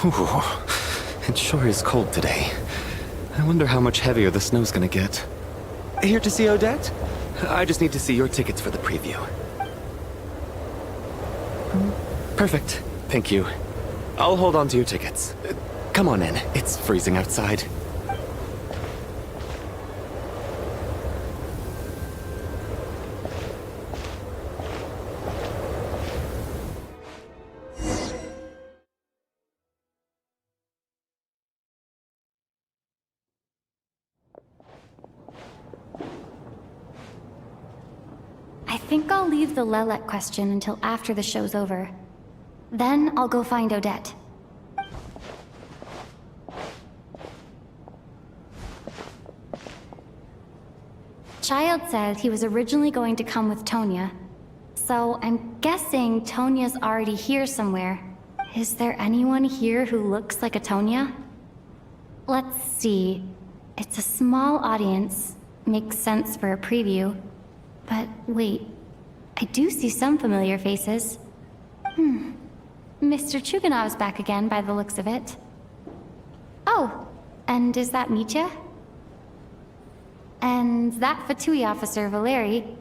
Ooh, it sure is cold today. I wonder how much heavier the snow's gonna get. Here to see Odette? I just need to see your tickets for the preview. Perfect. Thank you. I'll hold on to your tickets. Come on in. It's freezing outside. I think I'll leave the Lelek question until after the show's over. Then I'll go find Odette. Child said he was originally going to come with Tonya. So I'm guessing Tonya's already here somewhere. Is there anyone here who looks like a Tonya? Let's see. It's a small audience. Makes sense for a preview. But wait, I do see some familiar faces. Mr. Chuganov's back again by the looks of it. Oh, and is that Mitya? And that Fatui officer, Valeri.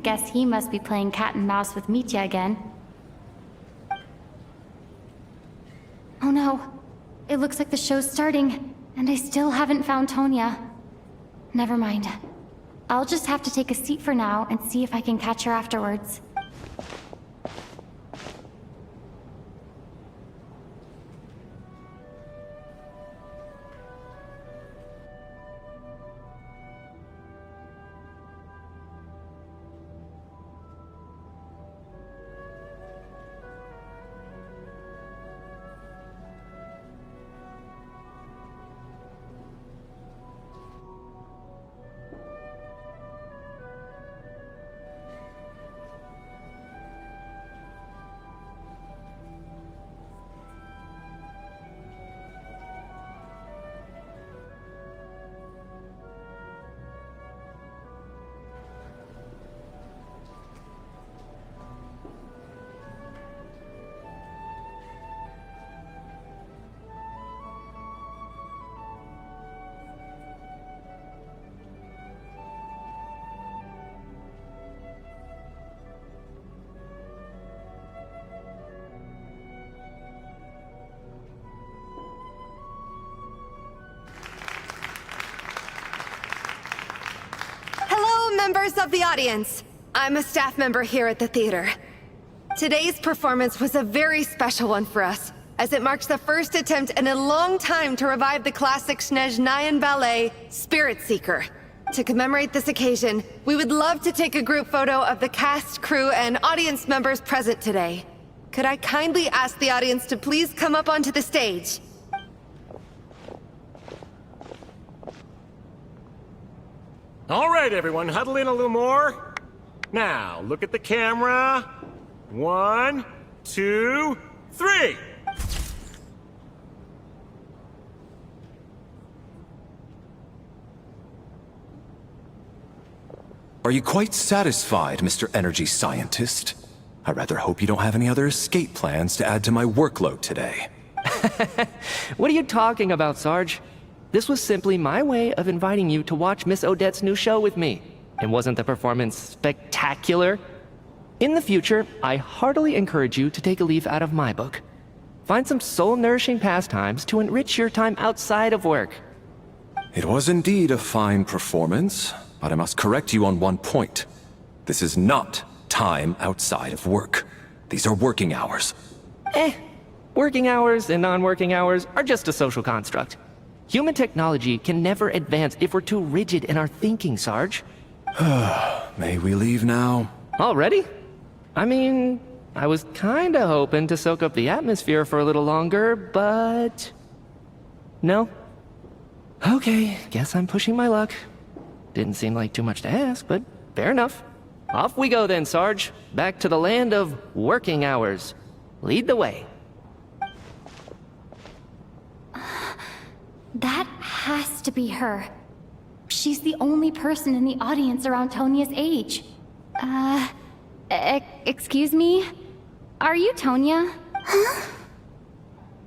Guess he must be playing cat and mouse with Mitya again. Oh no, it looks like the show's starting, and I still haven't found Tonya. Never mind. I'll just have to take a seat for now and see if I can catch her afterwards. Members of the audience, I'm a staff member here at the theater. Today's performance was a very special one for us, as it marks the first attempt in a long time to revive the classic Snezhnayan ballet, Spirit Seeker. To commemorate this occasion, we would love to take a group photo of the cast, crew, and audience members present today. Could I kindly ask the audience to please come up onto the stage? All right, everyone, huddle in a little more. Now, look at the camera. 1, 2, 3. Are you quite satisfied, Mr. Energy Scientist? I rather hope you don't have any other escape plans to add to my workload today. What are you talking about, Sarge? This was simply my way of inviting you to watch Miss Odette's new show with me. And wasn't the performance spectacular? In the future, I heartily encourage you to take a leaf out of my book. Find some soul-nourishing pastimes to enrich your time outside of work. It was indeed a fine performance, but I must correct you on one point. This is not time outside of work. These are working hours. Working hours and non-working hours are just a social construct. Human technology can never advance if we're too rigid in our thinking, Sarge. May we leave now? Already? I mean, I was kinda hoping to soak up the atmosphere for a little longer, but... No? Okay, guess I'm pushing my luck. Didn't seem like too much to ask, but fair enough. Off we go then, Sarge. Back to the land of working hours. Lead the way. That has to be her. She's the only person in the audience around Tonia's age. Excuse me? Are you Tonia? Huh?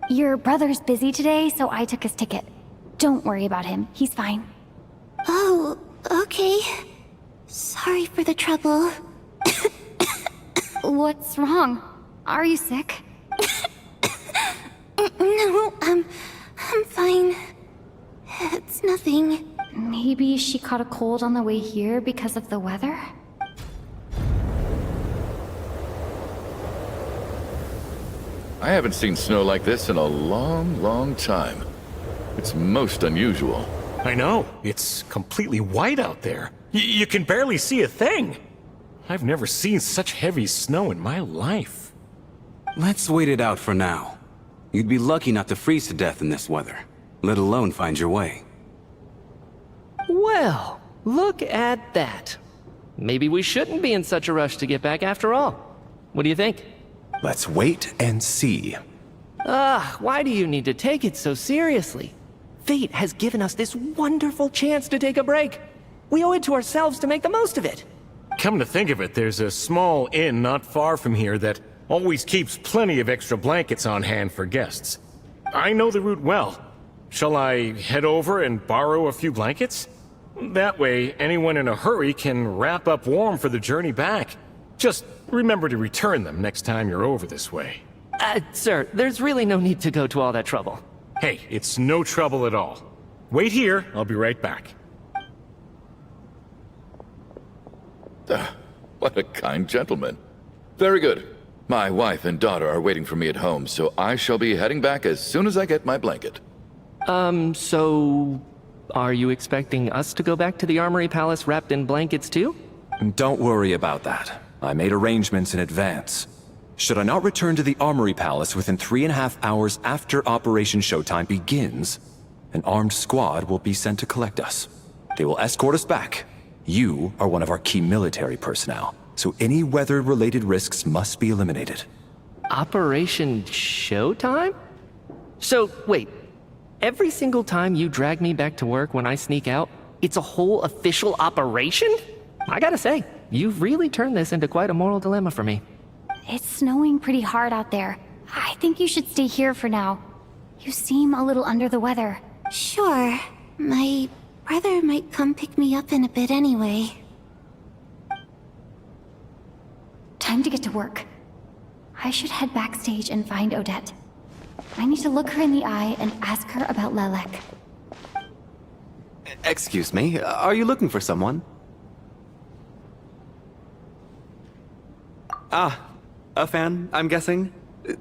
Your brother's busy today, so I took his ticket. Don't worry about him. He's fine. Oh, okay. Sorry for the trouble. What's wrong? Are you sick? No, I'm fine. It's nothing. Maybe she caught a cold on the way here because of the weather? I haven't seen snow like this in a long, long time. It's most unusual. I know. It's completely white out there. You can barely see a thing. I've never seen such heavy snow in my life. Let's wait it out for now. You'd be lucky not to freeze to death in this weather, let alone find your way. Well, look at that. Maybe we shouldn't be in such a rush to get back after all. What do you think? Let's wait and see. Why do you need to take it so seriously? Fate has given us this wonderful chance to take a break. We owe it to ourselves to make the most of it. Come to think of it, there's a small inn not far from here that always keeps plenty of extra blankets on hand for guests. I know the route well. Shall I head over and borrow a few blankets? That way, anyone in a hurry can wrap up warm for the journey back. Just remember to return them next time you're over this way. Sir, there's really no need to go to all that trouble. Hey, it's no trouble at all. Wait here, I'll be right back. What a kind gentleman. Very good. My wife and daughter are waiting for me at home, so I shall be heading back as soon as I get my blanket. So... Are you expecting us to go back to the Armory Palace wrapped in blankets too? Don't worry about that. I made arrangements in advance. Should I not return to the Armory Palace within 3.5 hours after Operation Showtime begins, an armed squad will be sent to collect us. They will escort us back. You are one of our key military personnel, so any weather-related risks must be eliminated. Operation Showtime? So, wait. Every single time you drag me back to work when I sneak out, it's a whole official operation? I gotta say, you've really turned this into quite a moral dilemma for me. It's snowing pretty hard out there. I think you should stay here for now. You seem a little under the weather. Sure. My brother might come pick me up in a bit anyway. Time to get to work. I should head backstage and find Odette. I need to look her in the eye and ask her about Lelek. Excuse me, are you looking for someone? Ah, a fan, I'm guessing?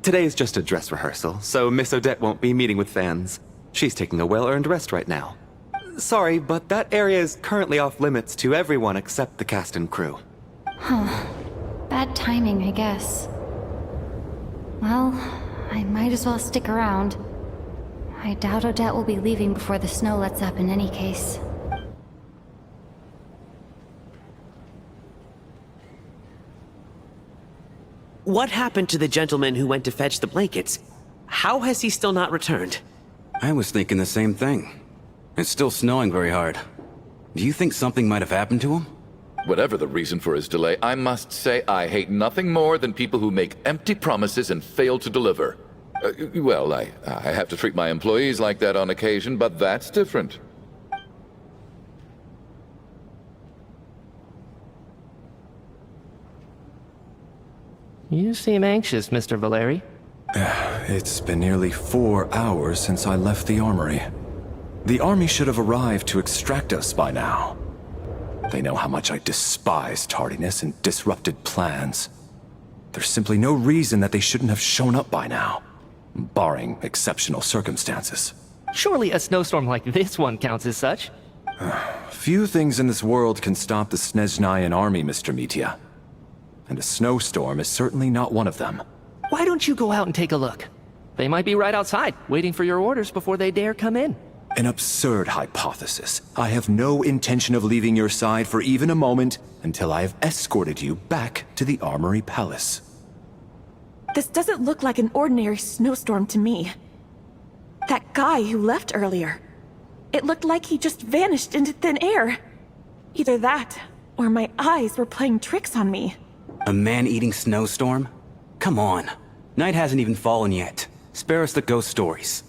Today is just a dress rehearsal, so Miss Odette won't be meeting with fans. She's taking a well-earned rest right now. Sorry, but that area is currently off limits to everyone except the cast and crew. Bad timing, I guess. Well, I might as well stick around. I doubt Odette will be leaving before the snow lets up in any case. What happened to the gentleman who went to fetch the blankets? How has he still not returned? I was thinking the same thing. It's still snowing very hard. Do you think something might have happened to him? Whatever the reason for his delay, I must say I hate nothing more than people who make empty promises and fail to deliver. Well, I have to treat my employees like that on occasion, but that's different. You seem anxious, Mr. Valeri. It's been nearly 4 hours since I left the armory. The army should have arrived to extract us by now. They know how much I despise tardiness and disrupted plans. There's simply no reason that they shouldn't have shown up by now, barring exceptional circumstances. Surely a snowstorm like this one counts as such. Few things in this world can stop the Snezhnayan army, Mr. Mitya. And a snowstorm is certainly not one of them. Why don't you go out and take a look? They might be right outside, waiting for your orders before they dare come in. An absurd hypothesis. I have no intention of leaving your side for even a moment until I have escorted you back to the Armory Palace. This doesn't look like an ordinary snowstorm to me. That guy who left earlier. It looked like he just vanished into thin air. Either that, or my eyes were playing tricks on me. A man-eating snowstorm? Come on. Night hasn't even fallen yet. Spare us the ghost stories.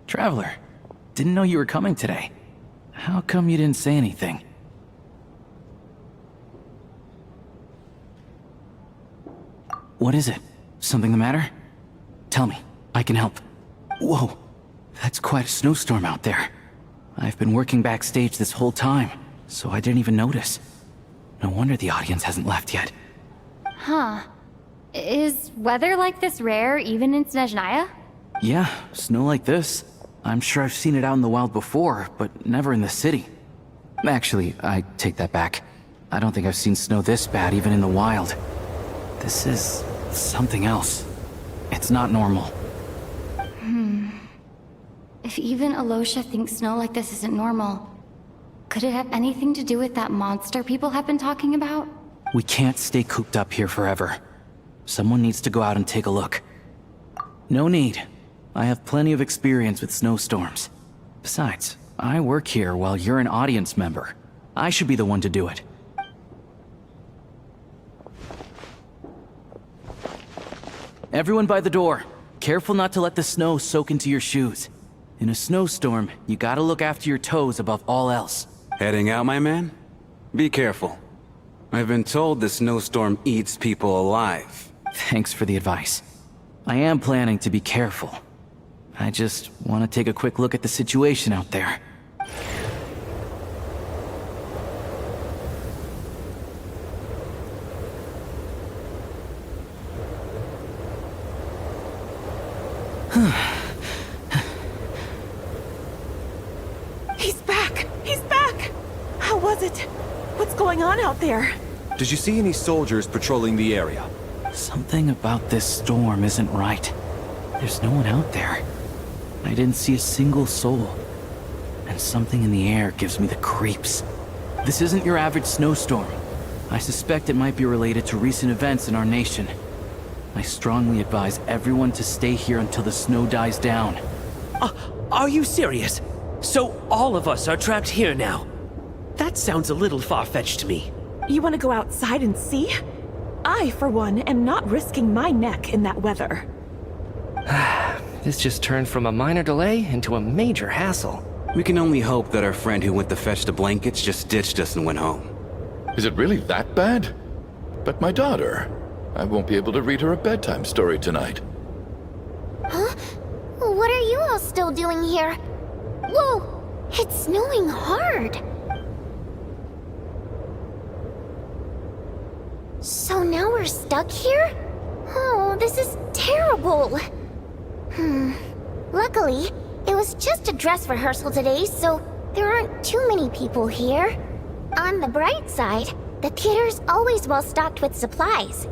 Traveler, didn't know you were coming today. How come you didn't say anything? What is it? Something the matter? Tell me, I can help. Whoa, that's quite a snowstorm out there. I've been working backstage this whole time, so I didn't even notice. No wonder the audience hasn't left yet. Huh. Is weather like this rare even in Snezhnaya? Yeah, snow like this. I'm sure I've seen it out in the wild before, but never in the city. Actually, I take that back. I don't think I've seen snow this bad even in the wild. This is something else. It's not normal. If even Alosha thinks snow like this isn't normal, could it have anything to do with that monster people have been talking about? We can't stay cooped up here forever. Someone needs to go out and take a look. No need. I have plenty of experience with snowstorms. Besides, I work here while you're an audience member. I should be the one to do it. Everyone by the door. Careful not to let the snow soak into your shoes. In a snowstorm, you gotta look after your toes above all else. Heading out, my man? Be careful. I've been told the snowstorm eats people alive. Thanks for the advice. I am planning to be careful. I just want to take a quick look at the situation out there. He's back! He's back! How was it? What's going on out there? Did you see any soldiers patrolling the area? Something about this storm isn't right. There's no one out there. I didn't see a single soul. And something in the air gives me the creeps. This isn't your average snowstorm. I suspect it might be related to recent events in our nation. I strongly advise everyone to stay here until the snow dies down. Are you serious? So all of us are trapped here now? That sounds a little far-fetched to me. You want to go outside and see? I, for one, am not risking my neck in that weather. This just turned from a minor delay into a major hassle. We can only hope that our friend who went to fetch the blankets just ditched us and went home. Is it really that bad? But my daughter, I won't be able to read her a bedtime story tonight. Huh? What are you all still doing here? Whoa! It's snowing hard! So now we're stuck here? Oh, this is terrible! Luckily, it was just a dress rehearsal today, so there aren't too many people here. On the bright side, the theater's always well stocked with supplies.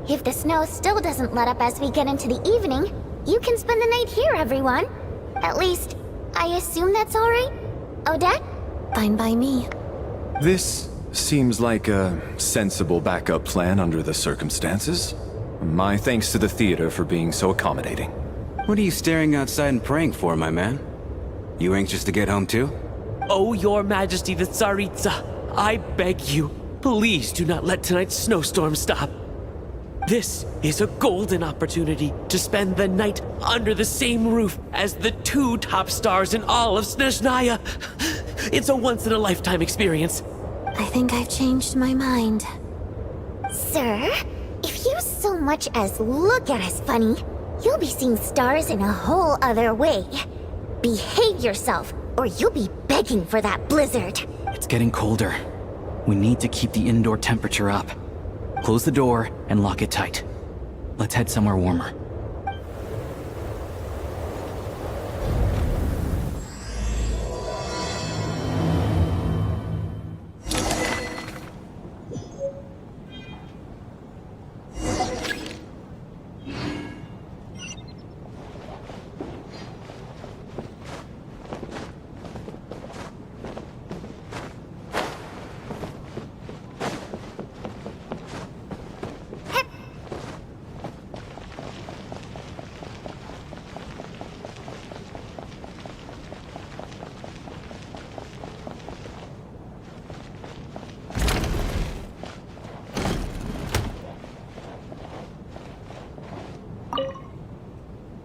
If the snow still doesn't let up as we get into the evening, you can spend the night here, everyone. At least, I assume that's alright? Odette? Fine by me. This Seems like a sensible backup plan under the circumstances. My thanks to the theater for being so accommodating. What are you staring outside and praying for, my man? You anxious to get home too? Oh, Your Majesty the Tsaritsa, I beg you, please do not let tonight's snowstorm stop. This is a golden opportunity to spend the night under the same roof as the 2 top stars in all of Snezhnaya. It's a once-in-a-lifetime experience. I think I've changed my mind. Sir, if you so much as look at us funny, you'll be seeing stars in a whole other way. Behave yourself, or you'll be begging for that blizzard. It's getting colder. We need to keep the indoor temperature up. Close the door and lock it tight. Let's head somewhere warmer.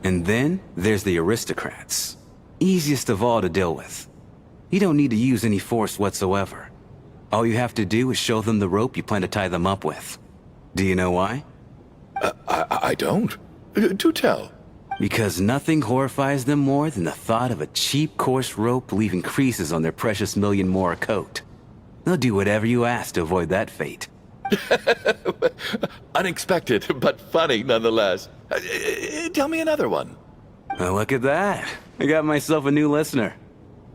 And then there's the aristocrats. Easiest of all to deal with. You don't need to use any force whatsoever. All you have to do is show them the rope you plan to tie them up with. Do you know why? I don't. Do tell. Because nothing horrifies them more than the thought of a cheap, coarse rope leaving creases on their precious million Mora coat. They'll do whatever you ask to avoid that fate. Unexpected, but funny nonetheless. Tell me another one. Well, look at that. I got myself a new listener.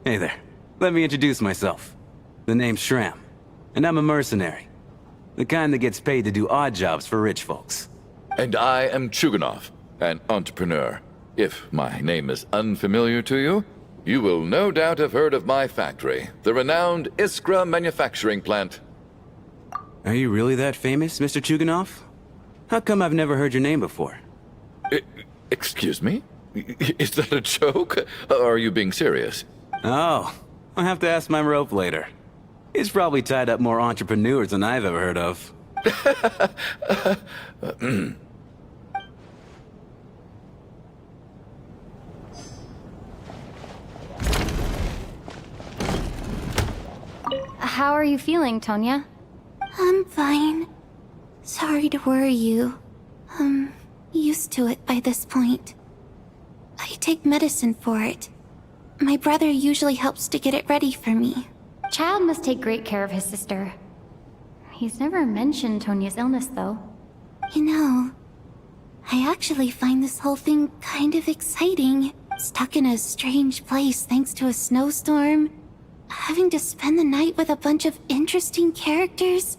Hey there. Let me introduce myself. The name's Shram, and I'm a mercenary. The kind that gets paid to do odd jobs for rich folks. And I am Chuganov, an entrepreneur. If my name is unfamiliar to you, you will no doubt have heard of my factory, the renowned Iskra manufacturing plant. Are you really that famous, Mr. Chuganov? How come I've never heard your name before? Excuse me? Is that a joke? Or are you being serious? Oh, I'll have to ask my rope later. It's probably tied up more entrepreneurs than I've ever heard of. How are you feeling, Tonya? I'm fine. Sorry to worry you. I'm used to it by this point. I take medicine for it. My brother usually helps to get it ready for me. Child must take great care of his sister. He's never mentioned Tonya's illness, though. You know, I actually find this whole thing kind of exciting. Stuck in a strange place thanks to a snowstorm. Having to spend the night with a bunch of interesting characters.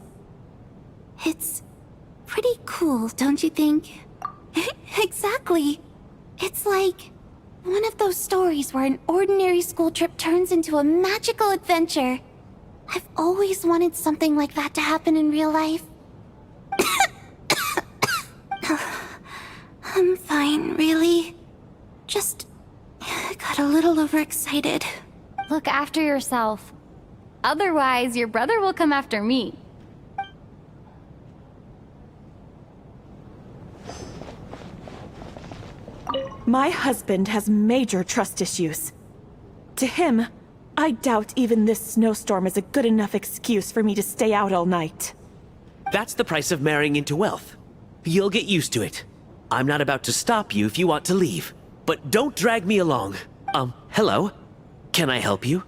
It's pretty cool, don't you think? Exactly. It's like one of those stories where an ordinary school trip turns into a magical adventure. I've always wanted something like that to happen in real life. I'm fine, really. Just got a little overexcited. Look after yourself. Otherwise, your brother will come after me. My husband has major trust issues. To him, I doubt even this snowstorm is a good enough excuse for me to stay out all night. That's the price of marrying into wealth. You'll get used to it. I'm not about to stop you if you want to leave. But don't drag me along. Hello? Can I help you?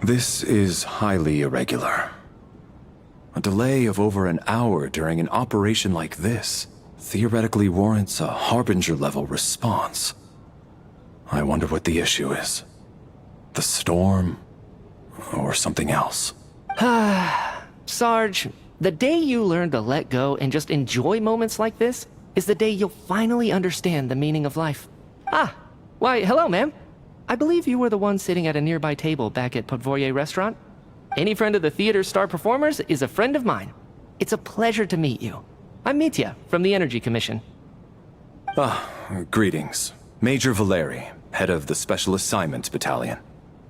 This is highly irregular. A delay of over an hour during an operation like this theoretically warrants a Harbinger-level response. I wonder what the issue is. The storm, or something else. Sarge, The day you learn to let go and just enjoy moments like this is the day you'll finally understand the meaning of life. Ah, why, hello, ma'am. I believe you were the one sitting at a nearby table back at Podvorye Restaurant. Any friend of the theater's star performers is a friend of mine. It's a pleasure to meet you. I'm Mitya from the Energy Commission. Greetings. Major Valeri, head of the Special Assignment Battalion.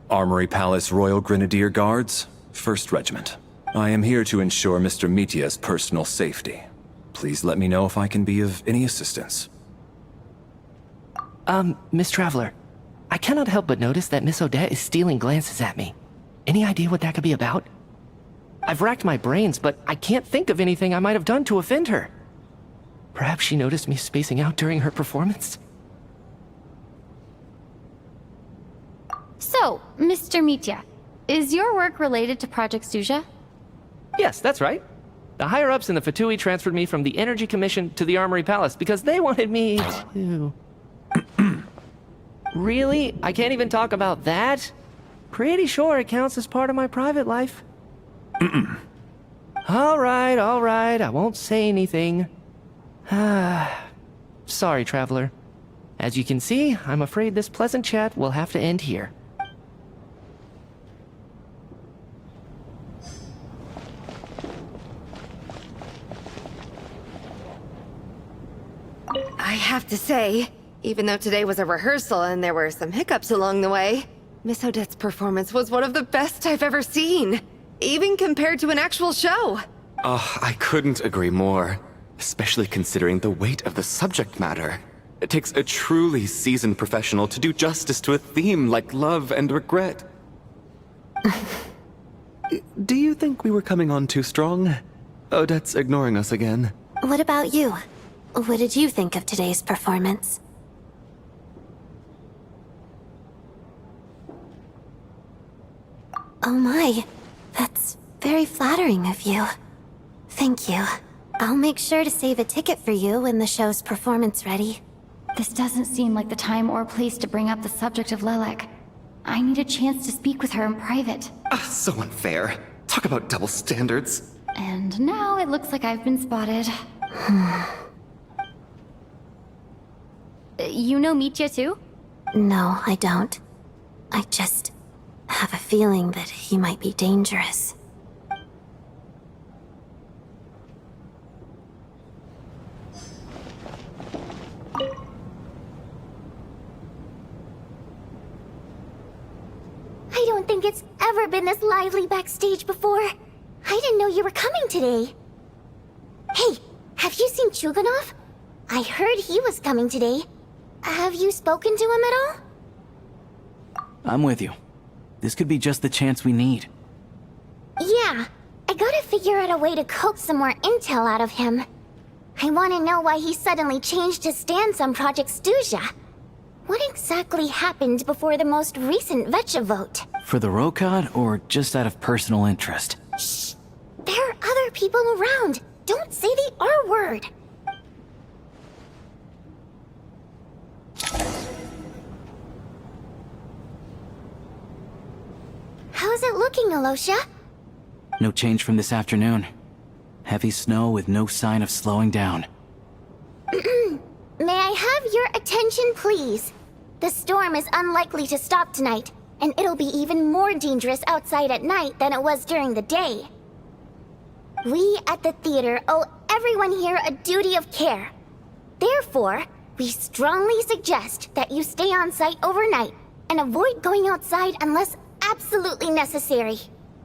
Armory Palace Royal Grenadier Guards, 1st Regiment. I am here to ensure Mr. Mitya's personal safety. Please let me know if I can be of any assistance. Miss Traveler, I cannot help but notice that Miss Odette is stealing glances at me. Any idea what that could be about? I've racked my brains, but I can't think of anything I might have done to offend her. Perhaps she noticed me spacing out during her performance? So, Mr. Mitya, is your work related to Project Suja? Yes, that's right. The higher-ups in the Fatui transferred me from the Energy Commission to the Armory Palace because they wanted me to... Really? I can't even talk about that? Pretty sure it counts as part of my private life. All right, I won't say anything. Sorry, Traveler. As you can see, I'm afraid this pleasant chat will have to end here. I have to say, even though today was a rehearsal and there were some hiccups along the way, Miss Odette's performance was one of the best I've ever seen, even compared to an actual show. Oh, I couldn't agree more, especially considering the weight of the subject matter. It takes a truly seasoned professional to do justice to a theme like love and regret. Do you think we were coming on too strong? Odette's ignoring us again. What about you? What did you think of today's performance? Oh my, that's very flattering of you. Thank you. I'll make sure to save a ticket for you when the show's performance ready. This doesn't seem like the time or place to bring up the subject of Lilac. I need a chance to speak with her in private. So unfair. Talk about double standards. And now it looks like I've been spotted. You know Mitya too? No, I don't. I just have a feeling that he might be dangerous. I don't think it's ever been this lively backstage before. I didn't know you were coming today. Hey, have you seen Chuganov? I heard he was coming today. Have you spoken to him at all? I'm with you. This could be just the chance we need. Yeah, I gotta figure out a way to coax some more intel out of him. I want to know why he suddenly changed his stance on Project Stuja. What exactly happened before the most recent Vetcha vote? For the Rokad, or just out of personal interest? Shh! There are other people around. Don't say the R word. How's it looking, Alosha? No change from this afternoon. Heavy snow with no sign of slowing down. May I have your attention, please? The storm is unlikely to stop tonight, and it'll be even more dangerous outside at night than it was during the day. We at the theater owe everyone here a duty of care. Therefore, we strongly suggest that you stay on site overnight and avoid going outside unless absolutely necessary.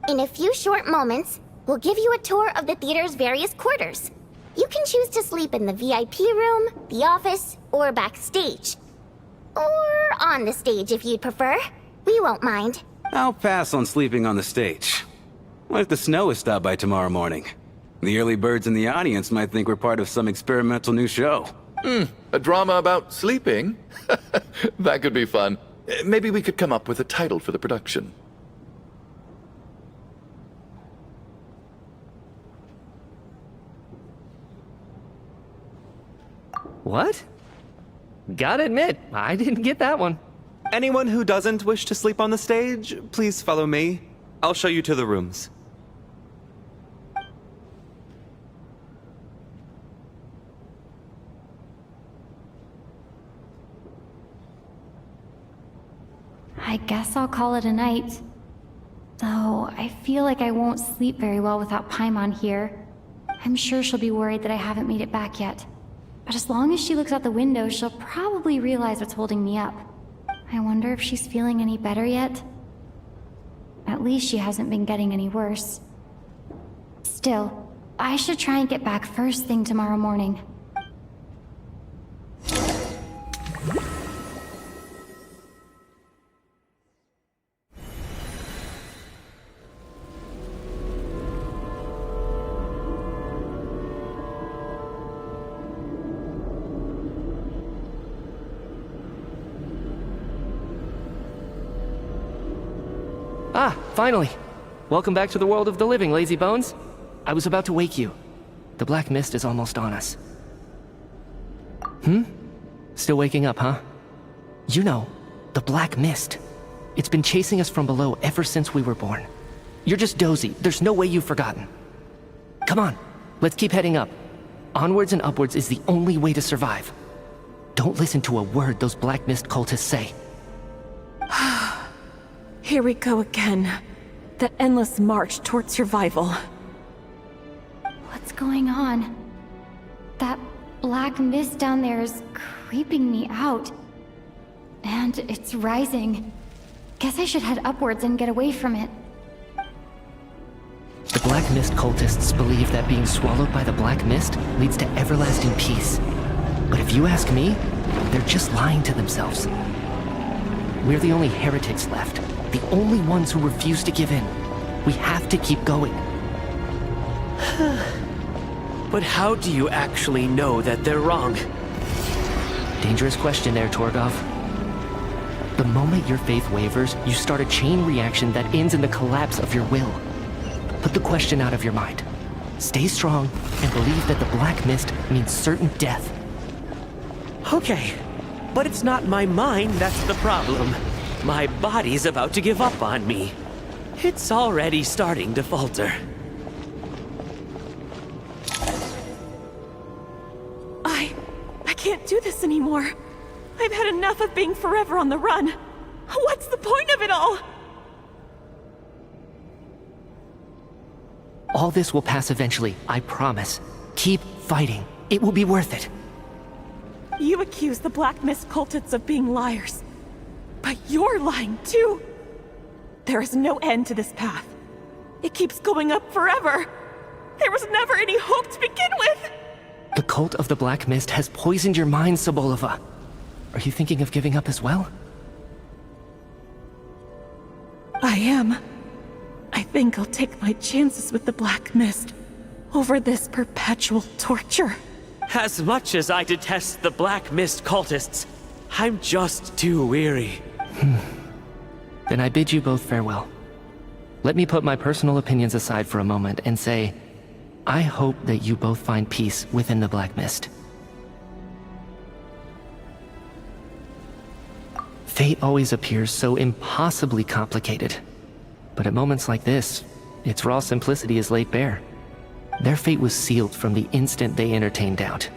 In a few short moments, we'll give you a tour of the theater's various quarters. You can choose to sleep in the VIP room, the office, or backstage. Or on the stage if you'd prefer. We won't mind. I'll pass on sleeping on the stage. What if the snow is stopped by tomorrow morning? The early birds in the audience might think we're part of some experimental new show. A drama about sleeping? That could be fun. Maybe we could come up with a title for the production. What? Gotta admit, I didn't get that one. Anyone who doesn't wish to sleep on the stage, please follow me. I'll show you to the rooms. I guess I'll call it a night. Though, I feel like I won't sleep very well without Paimon here. I'm sure she'll be worried that I haven't made it back yet. But as long as she looks out the window, she'll probably realize what's holding me up. I wonder if she's feeling any better yet? At least she hasn't been getting any worse. Still, I should try and get back first thing tomorrow morning. Ah, finally! Welcome back to the world of the living, lazy bones. I was about to wake you. The black mist is almost on us. Still waking up, huh? You know, the black mist. It's been chasing us from below ever since we were born. You're just dozy. There's no way you've forgotten. Come on, let's keep heading up. Onwards and upwards is the only way to survive. Don't listen to a word those black mist cultists say. Here we go again. That endless march toward survival. What's going on? That black mist down there is creeping me out. And it's rising. Guess I should head upwards and get away from it. The black mist cultists believe that being swallowed by the black mist leads to everlasting peace. But if you ask me, they're just lying to themselves. We're the only heretics left. The only ones who refuse to give in. We have to keep going. But how do you actually know that they're wrong? Dangerous question there, Torgov. The moment your faith wavers, you start a chain reaction that ends in the collapse of your will. Put the question out of your mind. Stay strong and believe that the black mist means certain death. Okay, but it's not my mind that's the problem. My body's about to give up on me. It's already starting to falter. I can't do this anymore. I've had enough of being forever on the run. What's the point of it all? All this will pass eventually, I promise. Keep fighting. It will be worth it. You accuse the Black Mist cultists of being liars. But you're lying too. There is no end to this path. It keeps going up forever. There was never any hope to begin with. The cult of the Black Mist has poisoned your mind, Sobolova. Are you thinking of giving up as well? I am. I think I'll take my chances with the Black Mist over this perpetual torture. As much as I detest the Black Mist cultists, I'm just too weary. Then I bid you both farewell. Let me put my personal opinions aside for a moment and say, I hope that you both find peace within the Black Mist. Fate always appears so impossibly complicated. But at moments like this, its raw simplicity is laid bare. Their fate was sealed from the instant they entertained doubt.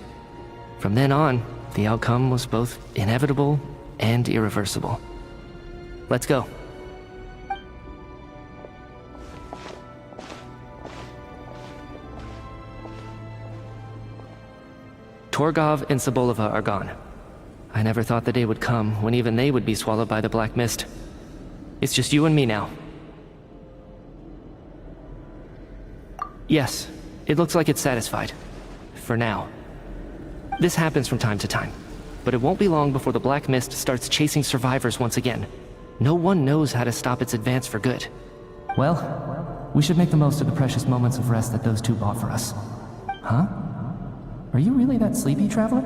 From then on, the outcome was both inevitable and irreversible. Let's go. Torgov and Sobolova are gone. I never thought the day would come when even they would be swallowed by the Black Mist. It's just you and me now. Yes, it looks like it's satisfied. For now. This happens from time to time, but it won't be long before the Black Mist starts chasing survivors once again. No one knows how to stop its advance for good. Well, we should make the most of the precious moments of rest that those two bought for us. Huh? Are you really that sleepy, traveler?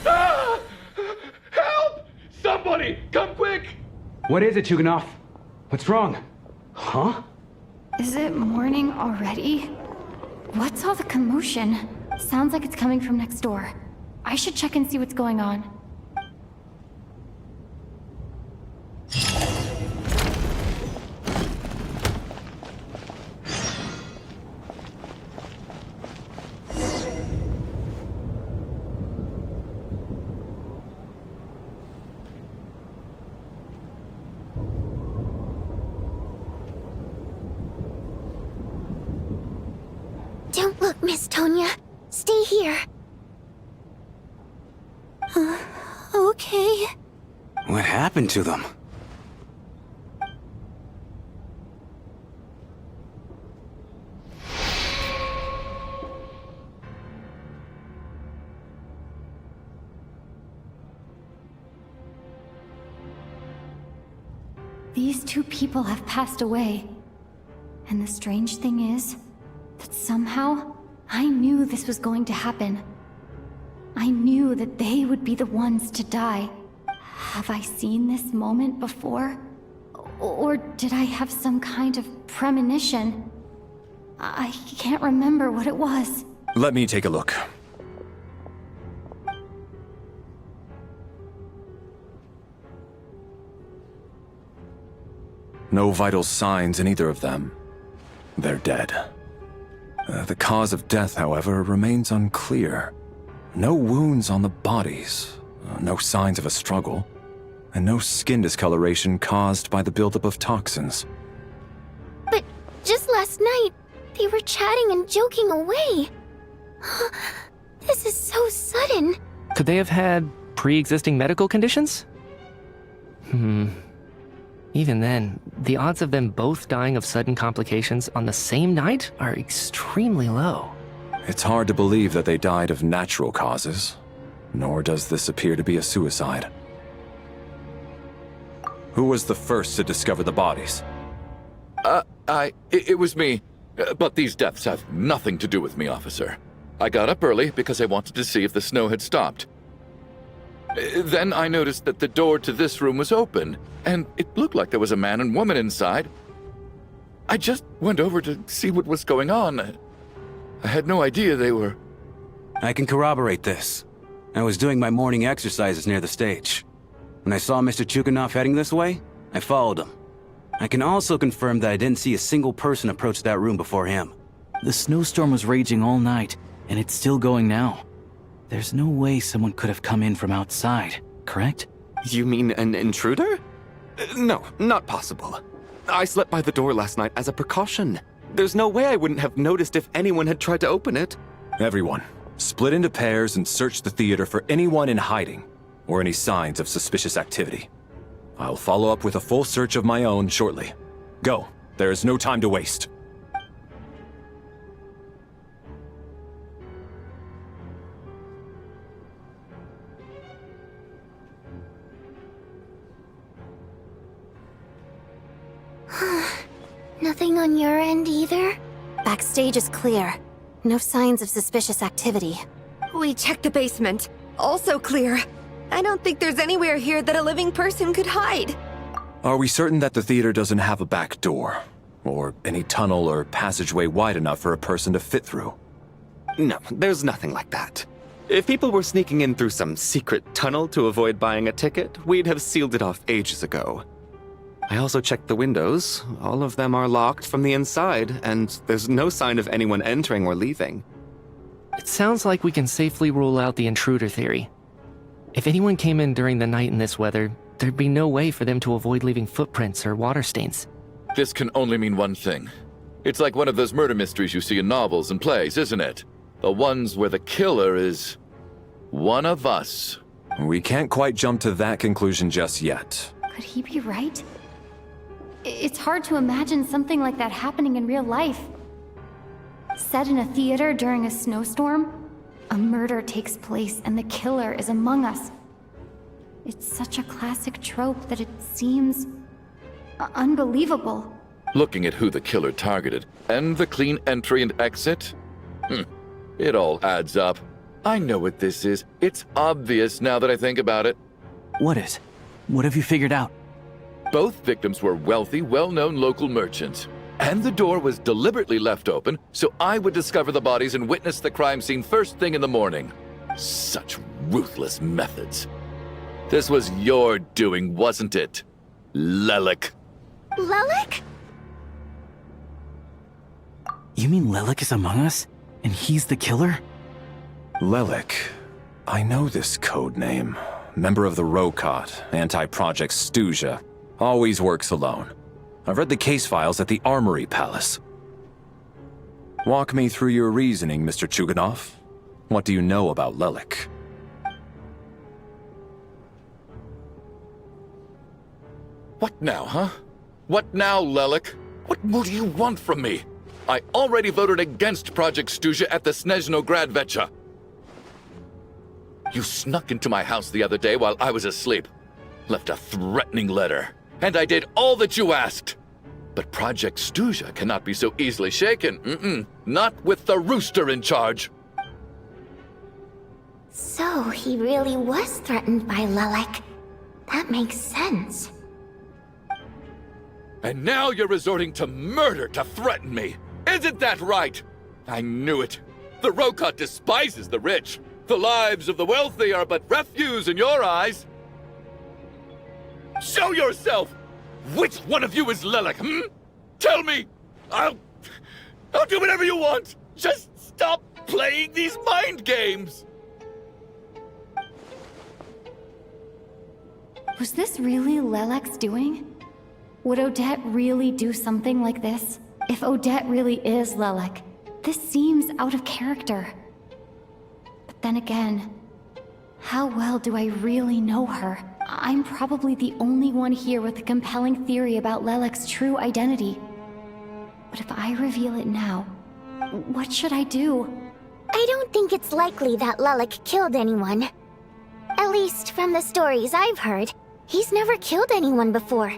Ah! Help! Somebody, come quick! What is it, Chuganov? What's wrong? Huh? Is it morning already? What's all the commotion? Sounds like it's coming from next door. I should check and see what's going on. Don't look, Miss Tonya. Stay here. Okay. What happened to them? These two people have passed away. And the strange thing is that somehow I knew this was going to happen. I knew that they would be the ones to die. Have I seen this moment before? Or did I have some kind of premonition? I can't remember what it was. Let me take a look. No vital signs in either of them. They're dead. The cause of death, however, remains unclear. No wounds on the bodies, no signs of a struggle, and no skin discoloration caused by the buildup of toxins. But just last night, they were chatting and joking away. This is so sudden. Could they have had pre-existing medical conditions? Even then, the odds of them both dying of sudden complications on the same night are extremely low. It's hard to believe that they died of natural causes, nor does this appear to be a suicide. Who was the first to discover the bodies? It was me. But these deaths have nothing to do with me, officer. I got up early because I wanted to see if the snow had stopped. Then I noticed that the door to this room was open, and it looked like there was a man and woman inside. I just went over to see what was going on. I had no idea they were... I can corroborate this. I was doing my morning exercises near the stage. When I saw Mr. Chukanov heading this way, I followed him. I can also confirm that I didn't see a single person approach that room before him. The snowstorm was raging all night, and it's still going now. There's no way someone could have come in from outside, correct? You mean an intruder? No, not possible. I slept by the door last night as a precaution. There's no way I wouldn't have noticed if anyone had tried to open it. Everyone, split into pairs and search the theater for anyone in hiding, or any signs of suspicious activity. I'll follow up with a full search of my own shortly. Go, there is no time to waste. Nothing on your end either? Backstage is clear. No signs of suspicious activity. We checked the basement. Also clear. I don't think there's anywhere here that a living person could hide. Are we certain that the theater doesn't have a back door? Or any tunnel or passageway wide enough for a person to fit through? No, there's nothing like that. If people were sneaking in through some secret tunnel to avoid buying a ticket, we'd have sealed it off ages ago. I also checked the windows. All of them are locked from the inside, and there's no sign of anyone entering or leaving. It sounds like we can safely rule out the intruder theory. If anyone came in during the night in this weather, there'd be no way for them to avoid leaving footprints or water stains. This can only mean one thing. It's like one of those murder mysteries you see in novels and plays, isn't it? The ones where the killer is... one of us. We can't quite jump to that conclusion just yet. Could he be right? It's hard to imagine something like that happening in real life. Set in a theater during a snowstorm, a murder takes place and the killer is among us. It's such a classic trope that it seems unbelievable. Looking at who the killer targeted, and the clean entry and exit, it all adds up. I know what this is. It's obvious now that I think about it. What is? What have you figured out? Both victims were wealthy, well-known local merchants. And the door was deliberately left open so I would discover the bodies and witness the crime scene first thing in the morning. Such ruthless methods. This was your doing, wasn't it, Lelik? Lelik? You mean Lelik is among us? And he's the killer? Lelik. I know this code name. Member of the Rokot, anti-Project Stuja. Always works alone. I've read the case files at the Armory Palace. Walk me through your reasoning, Mr. Chuganov. What do you know about Lelik? What now, huh? What now, Lelik? What more do you want from me? I already voted against Project Stuja at the Snezhno Gradvecha. You snuck into my house the other day while I was asleep. Left a threatening letter. And I did all that you asked. But Project Stuja cannot be so easily shaken. Not with the rooster in charge. So he really was threatened by Lelik. That makes sense. And now you're resorting to murder to threaten me. Isn't that right? I knew it. The Rokot despises the rich. The lives of the wealthy are but refuse in your eyes. Show yourself! Which one of you is Lelik, Tell me! I'll do whatever you want! Just stop playing these mind games! Was this really Lelek's doing? Would Odette really do something like this? If Odette really is Lelek, this seems out of character. But then again, how well do I really know her? I'm probably the only one here with a compelling theory about Lelek's true identity. But if I reveal it now, what should I do? I don't think it's likely that Lelik killed anyone. At least from the stories I've heard, he's never killed anyone before.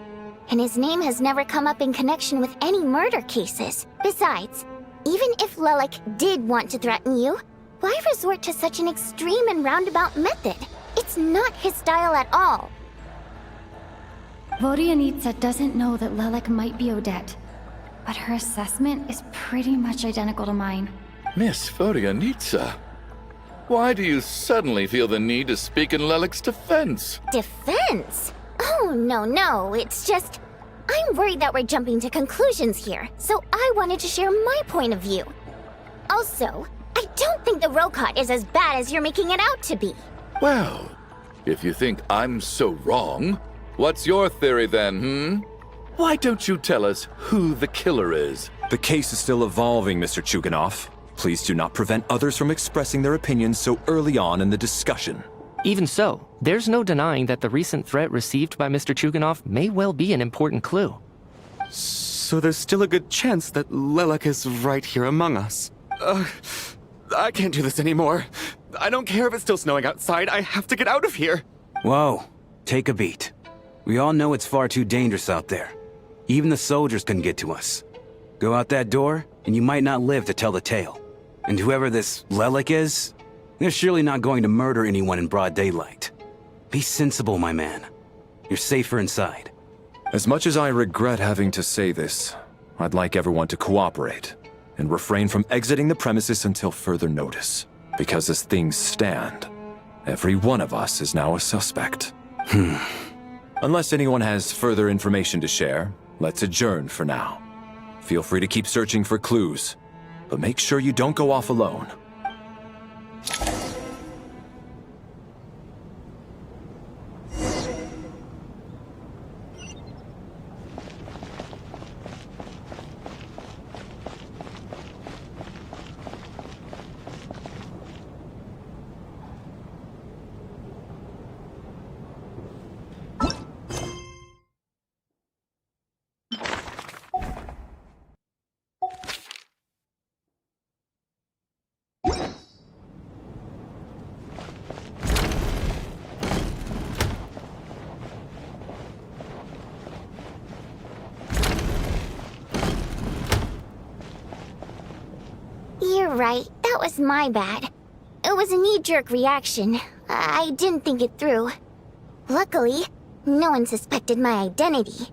And his name has never come up in connection with any murder cases. Besides, even if Lelik did want to threaten you, why resort to such an extreme and roundabout method? It's not his style at all. Vodyanitsa doesn't know that Lelek might be Odette, but her assessment is pretty much identical to mine. Miss Vodyanitsa, why do you suddenly feel the need to speak in Lelik's defense? Defense? Oh, no, it's just... I'm worried that we're jumping to conclusions here, so I wanted to share my point of view. Also, I don't think the Rokot is as bad as you're making it out to be. Well, if you think I'm so wrong, what's your theory then, Why don't you tell us who the killer is? The case is still evolving, Mr. Chuganov. Please do not prevent others from expressing their opinions so early on in the discussion. Even so, there's no denying that the recent threat received by Mr. Chuganov may well be an important clue. So there's still a good chance that Lelek is right here among us. I can't do this anymore. I don't care if it's still snowing outside. I have to get out of here. Whoa, take a beat. We all know it's far too dangerous out there. Even the soldiers couldn't get to us. Go out that door, and you might not live to tell the tale. And whoever this Lelik is, they're surely not going to murder anyone in broad daylight. Be sensible, my man. You're safer inside. As much as I regret having to say this, I'd like everyone to cooperate and refrain from exiting the premises until further notice. Because as things stand, every one of us is now a suspect. Unless anyone has further information to share, let's adjourn for now. Feel free to keep searching for clues, but make sure you don't go off alone. You're right, that was my bad. It was a knee-jerk reaction. I didn't think it through. Luckily, no one suspected my identity.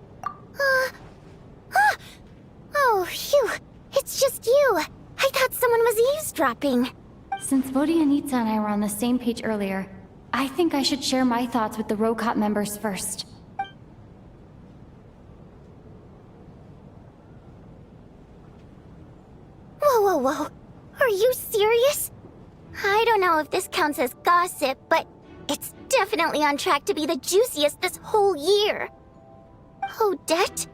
Oh, phew. It's just you. I thought someone was eavesdropping. Since Vodyanitsa and I were on the same page earlier, I think I should share my thoughts with the Rokot members first. Whoa. Are you serious? I don't know if this counts as gossip, but it's definitely on track to be the juiciest this whole year. Odette?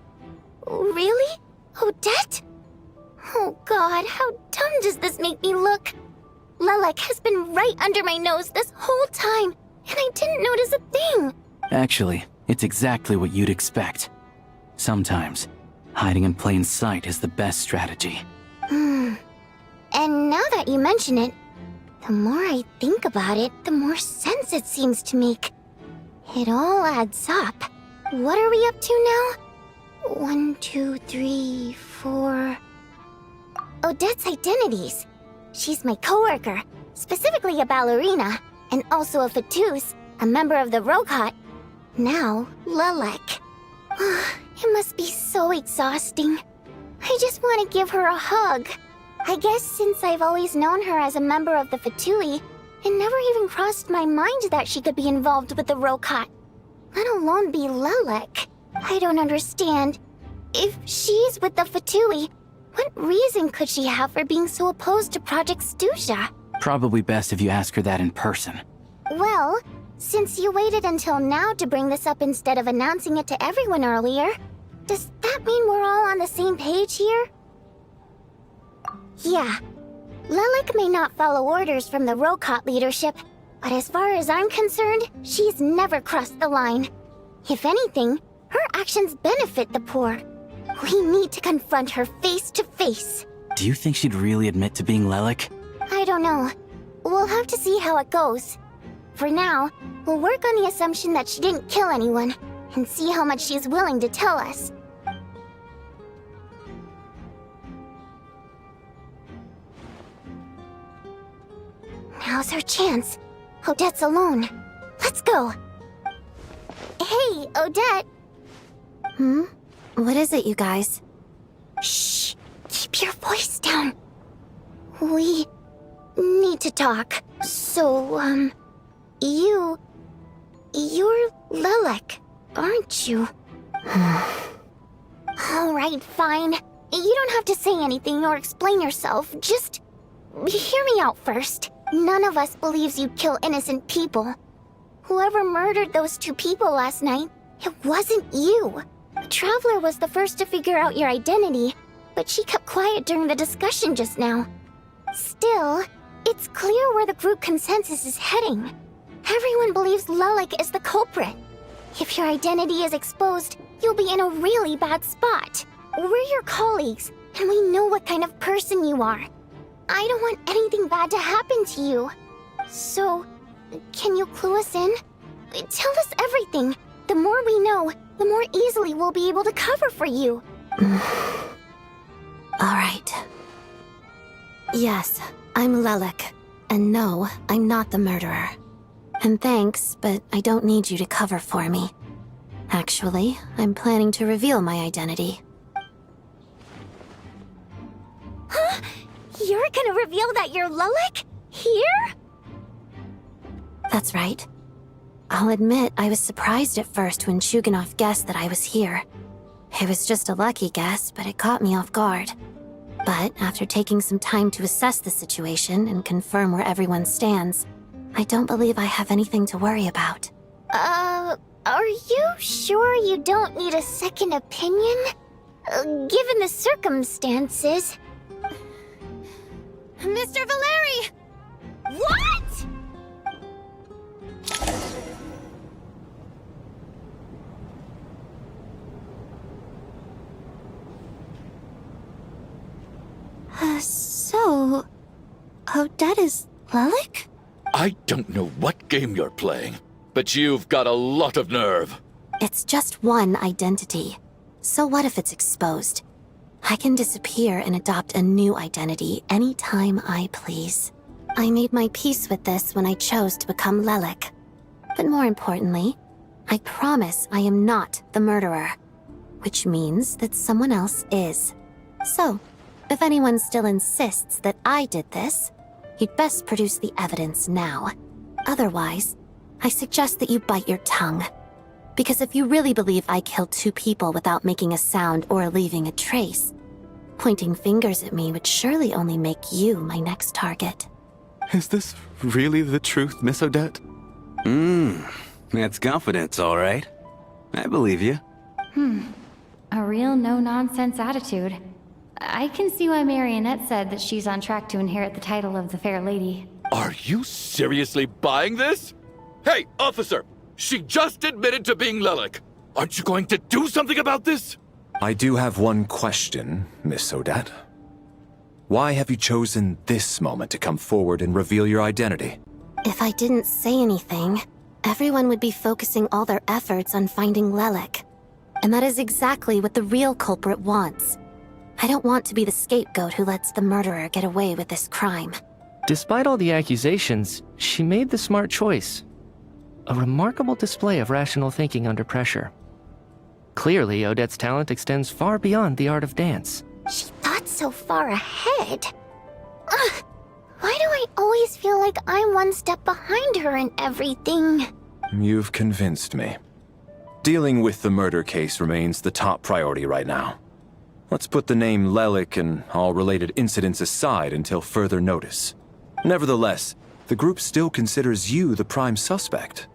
Really? Odette? Oh god, how dumb does this make me look? Lelek has been right under my nose this whole time, and I didn't notice a thing. Actually, it's exactly what you'd expect. Sometimes, hiding in plain sight is the best strategy. And now that you mention it, the more I think about it, the more sense it seems to make. It all adds up. What are we up to now? 1, 2, 3, 4... Odette's identities. She's my coworker, specifically a ballerina, and also a Fatous, a member of the Rokot. Now, Lelek. It must be so exhausting. I just want to give her a hug. I guess since I've always known her as a member of the Fatui, it never even crossed my mind that she could be involved with the Rokot, let alone be Lelek. I don't understand. If she's with the Fatui, what reason could she have for being so opposed to Project Stusha? Probably best if you ask her that in person. Well, since you waited until now to bring this up instead of announcing it to everyone earlier, does that mean we're all on the same page here? Yeah. Lelek may not follow orders from the Rokot leadership, but as far as I'm concerned, she's never crossed the line. If anything, her actions benefit the poor. We need to confront her face to face. Do you think she'd really admit to being Lelek? I don't know. We'll have to see how it goes. For now, we'll work on the assumption that she didn't kill anyone, and see how much she's willing to tell us. Now's our chance. Odette's alone. Let's go. Hey, Odette. What is it, you guys? Shh. Keep your voice down. We need to talk. So, you're Lelek, aren't you? Alright, fine. You don't have to say anything or explain yourself. Just hear me out first. None of us believes you'd kill innocent people. Whoever murdered those 2 people last night, it wasn't you. The Traveler was the first to figure out your identity, but she kept quiet during the discussion just now. Still, it's clear where the group consensus is heading. Everyone believes Lelek is the culprit. If your identity is exposed, you'll be in a really bad spot. We're your colleagues, and we know what kind of person you are. I don't want anything bad to happen to you. So, can you clue us in? Tell us everything. The more we know, the more easily we'll be able to cover for you. Alright. Yes, I'm Lelek. And no, I'm not the murderer. And thanks, but I don't need you to cover for me. Actually, I'm planning to reveal my identity. Huh? You're gonna reveal that you're Lelek? Here? That's right. I'll admit I was surprised at first when Shuganov guessed that I was here. It was just a lucky guess, but it caught me off guard. But after taking some time to assess the situation and confirm where everyone stands, I don't believe I have anything to worry about. Are you sure you don't need a second opinion? Given the circumstances... Mr. Valeri! What?! So... Odette is Lelek? I don't know what game you're playing, but you've got a lot of nerve. It's just one identity. So what if it's exposed? I can disappear and adopt a new identity anytime I please. I made my peace with this when I chose to become Lelek. But more importantly, I promise I am not the murderer. Which means that someone else is. So, if anyone still insists that I did this, you'd best produce the evidence now. Otherwise, I suggest that you bite your tongue. Because if you really believe I killed 2 people without making a sound or leaving a trace, pointing fingers at me would surely only make you my next target. Is this really the truth, Miss Odette? That's confidence, all right. I believe you. A real no-nonsense attitude. I can see why Marionette said that she's on track to inherit the title of the Fair Lady. Are you seriously buying this? Hey, officer! She just admitted to being Lilac. Aren't you going to do something about this? I do have one question, Miss Odette. Why have you chosen this moment to come forward and reveal your identity? If I didn't say anything, everyone would be focusing all their efforts on finding Lilac. And that is exactly what the real culprit wants. I don't want to be the scapegoat who lets the murderer get away with this crime. Despite all the accusations, she made the smart choice. A remarkable display of rational thinking under pressure. Clearly, Odette's talent extends far beyond the art of dance. She thought so far ahead. Ugh, why do I always feel like I'm one step behind her in everything? You've convinced me. Dealing with the murder case remains the top priority right now. Let's put the name Lilac and all related incidents aside until further notice. Nevertheless, the group still considers you the prime suspect.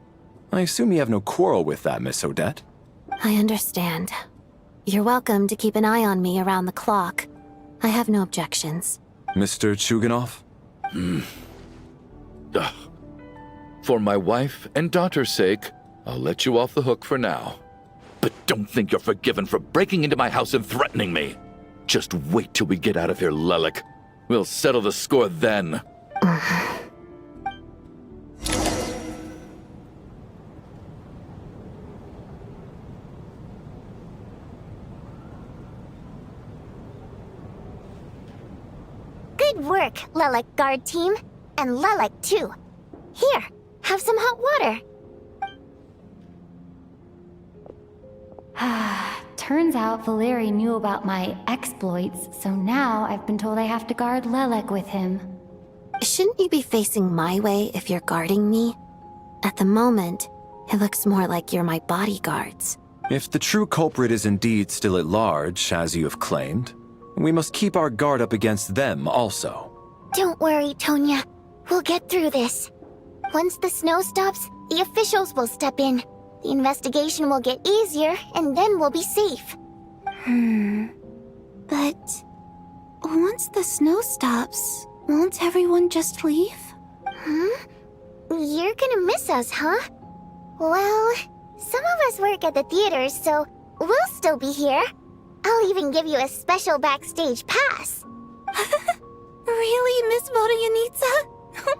I assume you have no quarrel with that, Miss Odette? I understand. You're welcome to keep an eye on me around the clock. I have no objections. Mr. Chuganov? For my wife and daughter's sake, I'll let you off the hook for now. But don't think you're forgiven for breaking into my house and threatening me. Just wait till we get out of here, Lilac. We'll settle the score then. Good work, Lilac Guard Team. And Lilac, too. Here, have some hot water. Turns out Valeri knew about my exploits, so now I've been told I have to guard Lilac with him. Shouldn't you be facing my way if you're guarding me? At the moment, it looks more like you're my bodyguards. If the true culprit is indeed still at large, as you have claimed, we must keep our guard up against them also. Don't worry, Tonya. We'll get through this. Once the snow stops, the officials will step in. The investigation will get easier, and then we'll be safe. But once the snow stops, won't everyone just leave? You're gonna miss us, huh? Well, some of us work at the theaters, so we'll still be here. I'll even give you a special backstage pass. Really, Miss Vodyanitsa?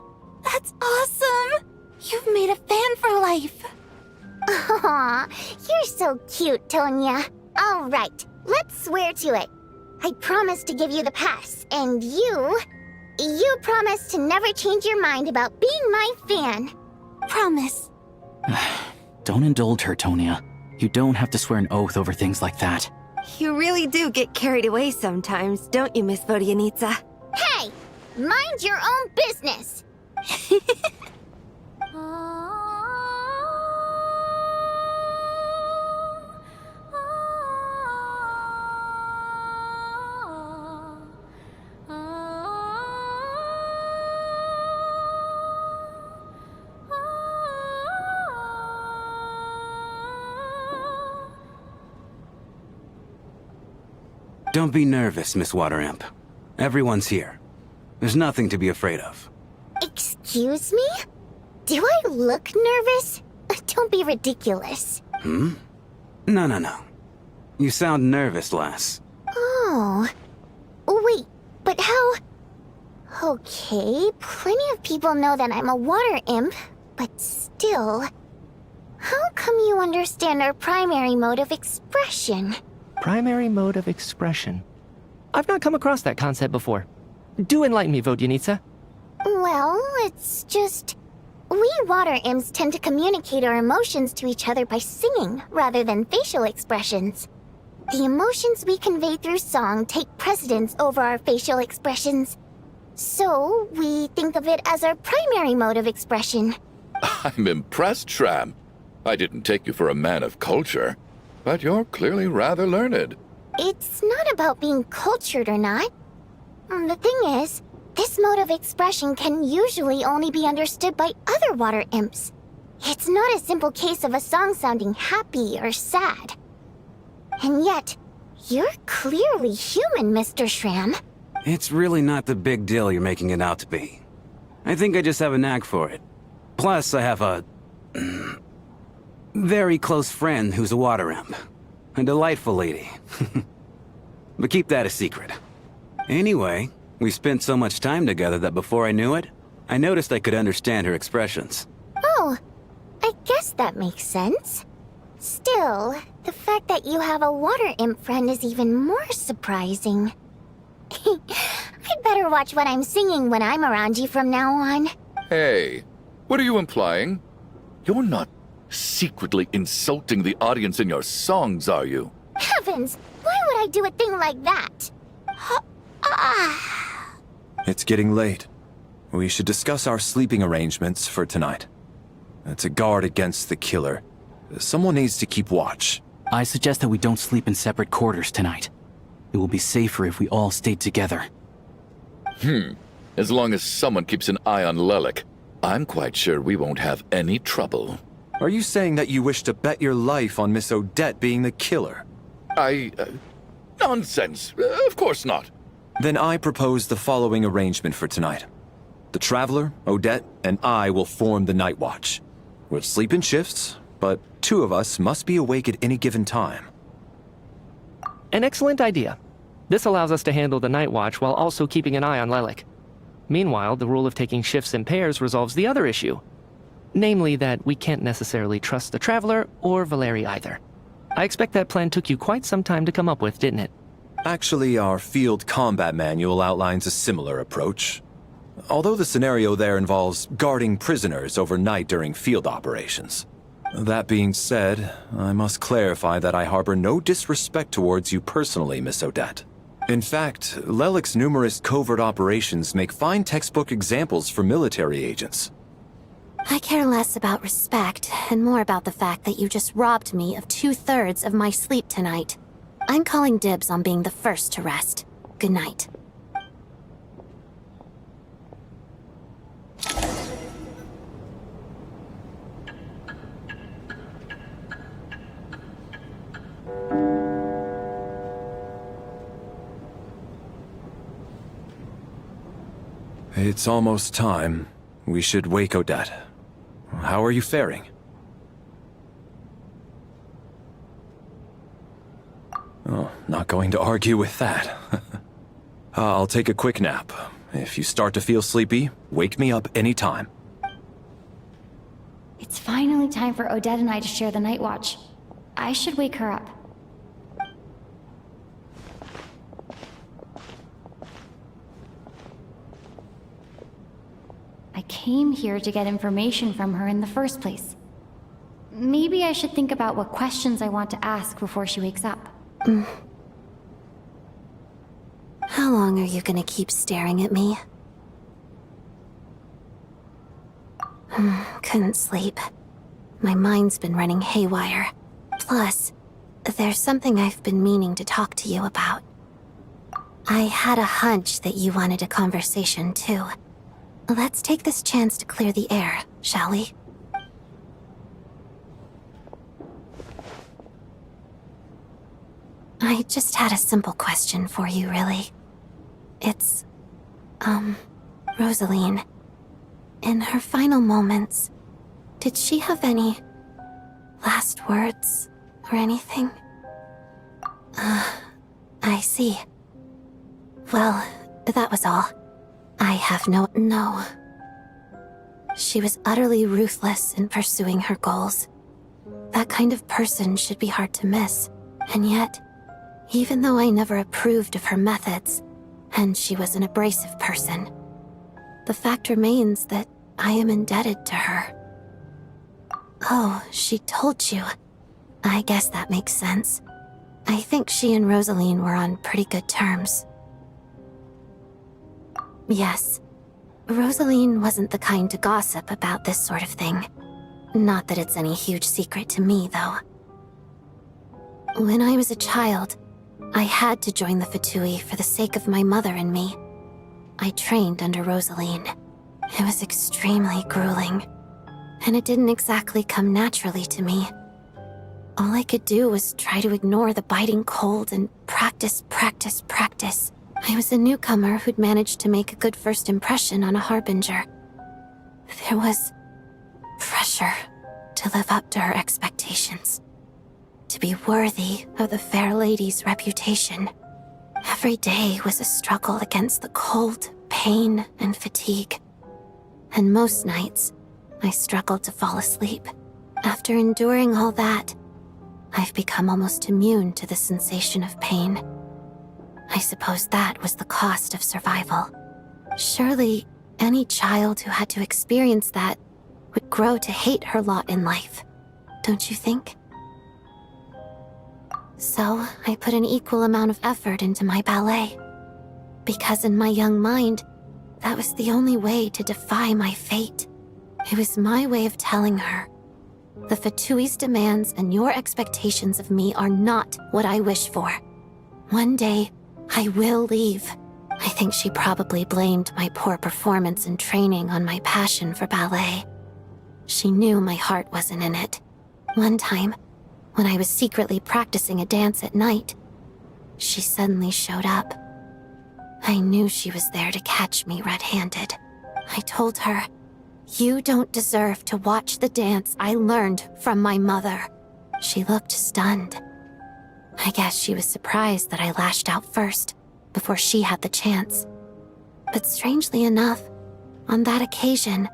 That's awesome! You've made a fan for life. Aw, you're so cute, Tonya. All right, let's swear to it. I promise to give you the pass, and you promise to never change your mind about being my fan. Promise. Don't indulge her, Tonya. You don't have to swear an oath over things like that. You really do get carried away sometimes, don't you, Miss Vodyanitsa? Hey, mind your own business. Don't be nervous, Miss Water Imp. Everyone's here. There's nothing to be afraid of. Excuse me? Do I look nervous? Don't be ridiculous. No. You sound nervous, lass. Oh. Wait, but how... Okay, plenty of people know that I'm a water imp, but still... How come you understand our primary mode of expression? Primary mode of expression. I've not come across that concept before. Do enlighten me, Vodyanitsa. Well, it's just... We water imps tend to communicate our emotions to each other by singing, rather than facial expressions. The emotions we convey through song take precedence over our facial expressions. So, we think of it as our primary mode of expression. I'm impressed, Shram. I didn't take you for a man of culture, but you're clearly rather learned. It's not about being cultured or not. The thing is, this mode of expression can usually only be understood by other water imps. It's not a simple case of a song sounding happy or sad. And yet, You're clearly human, Mr. Schramm. It's really not the big deal you're making it out to be. I think I just have a knack for it. Plus, I have a... very close friend who's a water imp. A delightful lady. But keep that a secret. Anyway, we spent so much time together that before I knew it, I noticed I could understand her expressions. Oh, I guess that makes sense. Still, the fact that you have a water imp friend is even more surprising. I'd better watch what I'm singing when I'm around you from now on. Hey, what are you implying? You're not secretly insulting the audience in your songs, are you? Heavens, why would I do a thing like that? It's getting late. We should discuss our sleeping arrangements for tonight. To guard against the killer, someone needs to keep watch. I suggest that we don't sleep in separate quarters tonight. It will be safer if we all stay together. As long as someone keeps an eye on Lelik, I'm quite sure we won't have any trouble. Are you saying that you wish to bet your life on Miss Odette being the killer? Nonsense. Of course not. Then I propose the following arrangement for tonight. The Traveler, Odette, and I will form the Night Watch. We'll sleep in shifts, but 2 of us must be awake at any given time. An excellent idea. This allows us to handle the night watch while also keeping an eye on Lelik. Meanwhile, the rule of taking shifts in pairs resolves the other issue. Namely that we can't necessarily trust the Traveler or Valeri either. I expect that plan took you quite some time to come up with, didn't it? Actually, our field combat manual outlines a similar approach. Although the scenario there involves guarding prisoners overnight during field operations. That being said, I must clarify that I harbor no disrespect towards you personally, Miss Odette. In fact, Lelik's numerous covert operations make fine textbook examples for military agents. I care less about respect and more about the fact that you just robbed me of 2/3 of my sleep tonight. I'm calling dibs on being the first to rest. Good night. It's almost time. We should wake Odette. How are you faring? Oh, not going to argue with that. I'll take a quick nap. If you start to feel sleepy, wake me up anytime. It's finally time for Odette and I to share the night watch. I should wake her up. I came here to get information from her in the first place. Maybe I should think about what questions I want to ask before she wakes up. How long are you gonna keep staring at me? Couldn't sleep. My mind's been running haywire. Plus, there's something I've been meaning to talk to you about. I had a hunch that you wanted a conversation too. Let's take this chance to clear the air, shall we? I just had a simple question for you, really. It's, Rosaline. In her final moments, did she have any last words or anything? I see. Well, that was all. I have no. She was utterly ruthless in pursuing her goals. That kind of person should be hard to miss. And yet, even though I never approved of her methods, and she was an abrasive person, the fact remains that I am indebted to her. Oh, she told you. I guess that makes sense. I think she and Rosaline were on pretty good terms. Yes, Rosaline wasn't the kind to gossip about this sort of thing. Not that it's any huge secret to me, though. When I was a child, I had to join the Fatui for the sake of my mother and me. I trained under Rosaline. It was extremely grueling, and it didn't exactly come naturally to me. All I could do was try to ignore the biting cold and practice, practice, practice. I was a newcomer who'd managed to make a good first impression on a harbinger. There was pressure to live up to her expectations, to be worthy of the fair lady's reputation. Every day was a struggle against the cold, pain, and fatigue. And most nights, I struggled to fall asleep. After enduring all that, I've become almost immune to the sensation of pain. I suppose that was the cost of survival. Surely, any child who had to experience that would grow to hate her lot in life, don't you think? So, I put an equal amount of effort into my ballet. Because in my young mind, that was the only way to defy my fate. It was my way of telling her, the Fatui's demands and your expectations of me are not what I wish for. One day, I will leave. I think she probably blamed my poor performance in training on my passion for ballet. She knew my heart wasn't in it. One time, when I was secretly practicing a dance at night, she suddenly showed up. I knew she was there to catch me red-handed. I told her, "You don't deserve to watch the dance I learned from my mother." She looked stunned. I guess she was surprised that I lashed out first, before she had the chance. But strangely enough, on that occasion,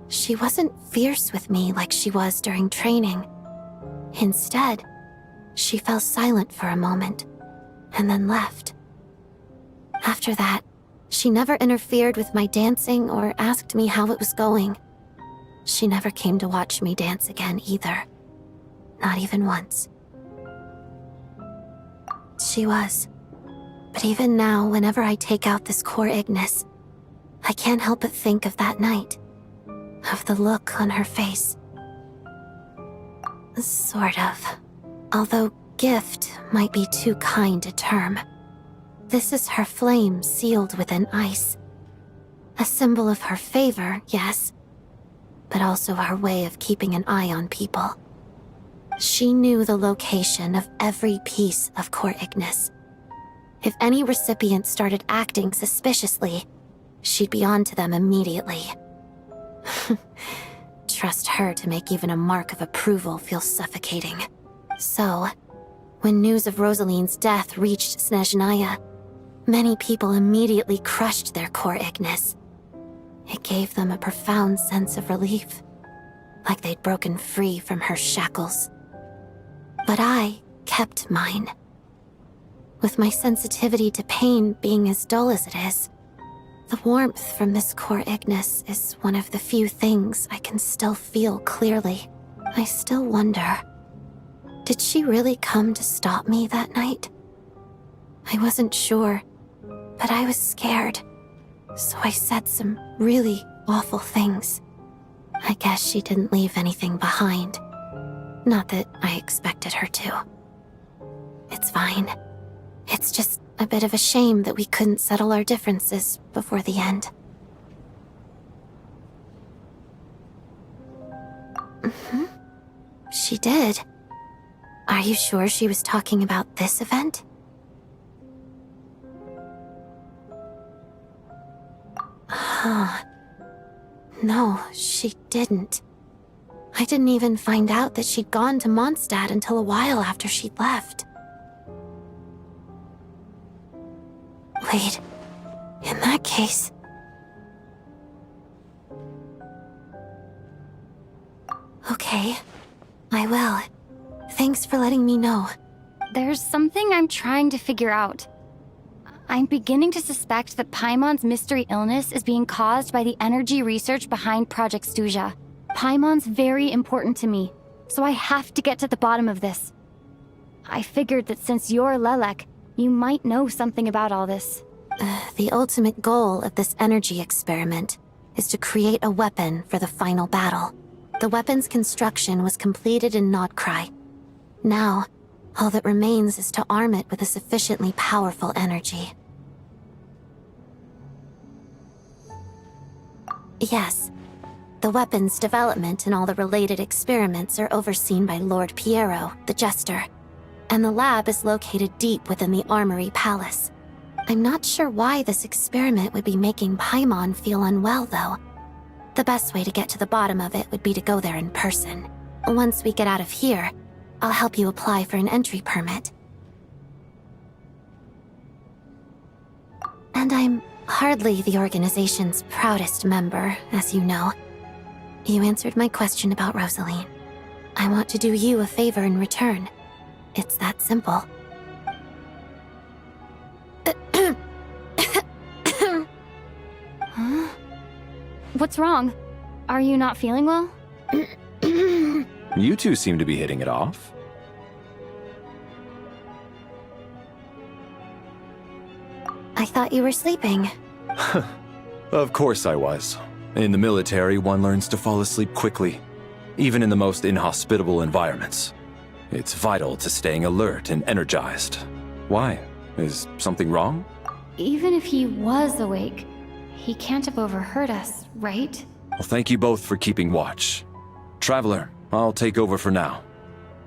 she wasn't fierce with me like she was during training. Instead, she fell silent for a moment, and then left. After that, she never interfered with my dancing or asked me how it was going. She never came to watch me dance again either. Not even once. She was. But even now, whenever I take out this core Ignis, I can't help but think of that night. Of the look on her face. Sort of. Although gift might be too kind a term. This is her flame sealed within ice. A symbol of her favor, yes, but also her way of keeping an eye on people. She knew the location of every piece of core Ignis. If any recipient started acting suspiciously, she'd be on to them immediately. Trust her to make even a mark of approval feel suffocating. So, when news of Rosaline's death reached Snezhnaya, many people immediately crushed their core Ignis. It gave them a profound sense of relief, like they'd broken free from her shackles. But I kept mine. With my sensitivity to pain being as dull as it is, the warmth from this core Ignis is one of the few things I can still feel clearly. I still wonder, did she really come to stop me that night? I wasn't sure, but I was scared, so I said some really awful things. I guess she didn't leave anything behind. Not that I expected her to. It's fine. It's just a bit of a shame that we couldn't settle our differences before the end. She did. Are you sure she was talking about this event? No, she didn't. I didn't even find out that she'd gone to Mondstadt until a while after she'd left. Wait, in that case... Okay, I will. Thanks for letting me know. There's something I'm trying to figure out. I'm beginning to suspect that Paimon's mystery illness is being caused by the energy research behind Project Stuja. Paimon's very important to me, so I have to get to the bottom of this. I figured that since you're Lelek, you might know something about all this. The ultimate goal of this energy experiment is to create a weapon for the final battle. The weapon's construction was completed in Nodkrai. Now, all that remains is to arm it with a sufficiently powerful energy. Yes. The weapons development and all the related experiments are overseen by Lord Piero, the Jester. And the lab is located deep within the Armory Palace. I'm not sure why this experiment would be making Paimon feel unwell, though. The best way to get to the bottom of it would be to go there in person. Once we get out of here, I'll help you apply for an entry permit. And I'm hardly the organization's proudest member, as you know. You answered my question about Rosaline. I want to do you a favor in return. It's that simple. Huh? What's wrong? Are you not feeling well? You two seem to be hitting it off. I thought you were sleeping. Of course I was. In the military, one learns to fall asleep quickly, even in the most inhospitable environments. It's vital to staying alert and energized. Why? Is something wrong? Even if he was awake, he can't have overheard us, right? Well, thank you both for keeping watch. Traveler, I'll take over for now.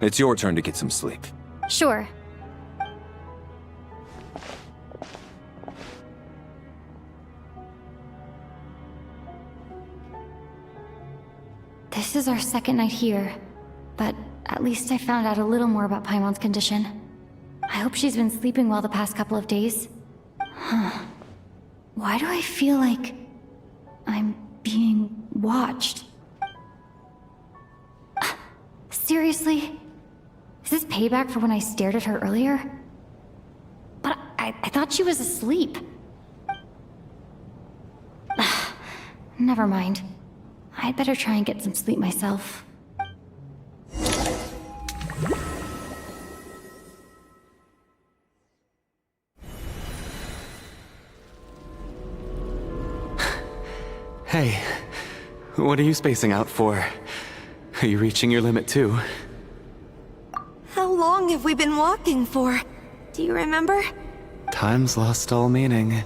It's your turn to get some sleep. Sure. This is our second night here, but at least I found out a little more about Paimon's condition. I hope she's been sleeping well the past couple of days. Huh. Why do I feel like I'm being watched? Seriously? Is this payback for when I stared at her earlier? But I thought she was asleep. Never mind. I'd better try and get some sleep myself. Hey, what are you spacing out for? Are you reaching your limit too? How long have we been walking for? Do you remember? Time's lost all meaning.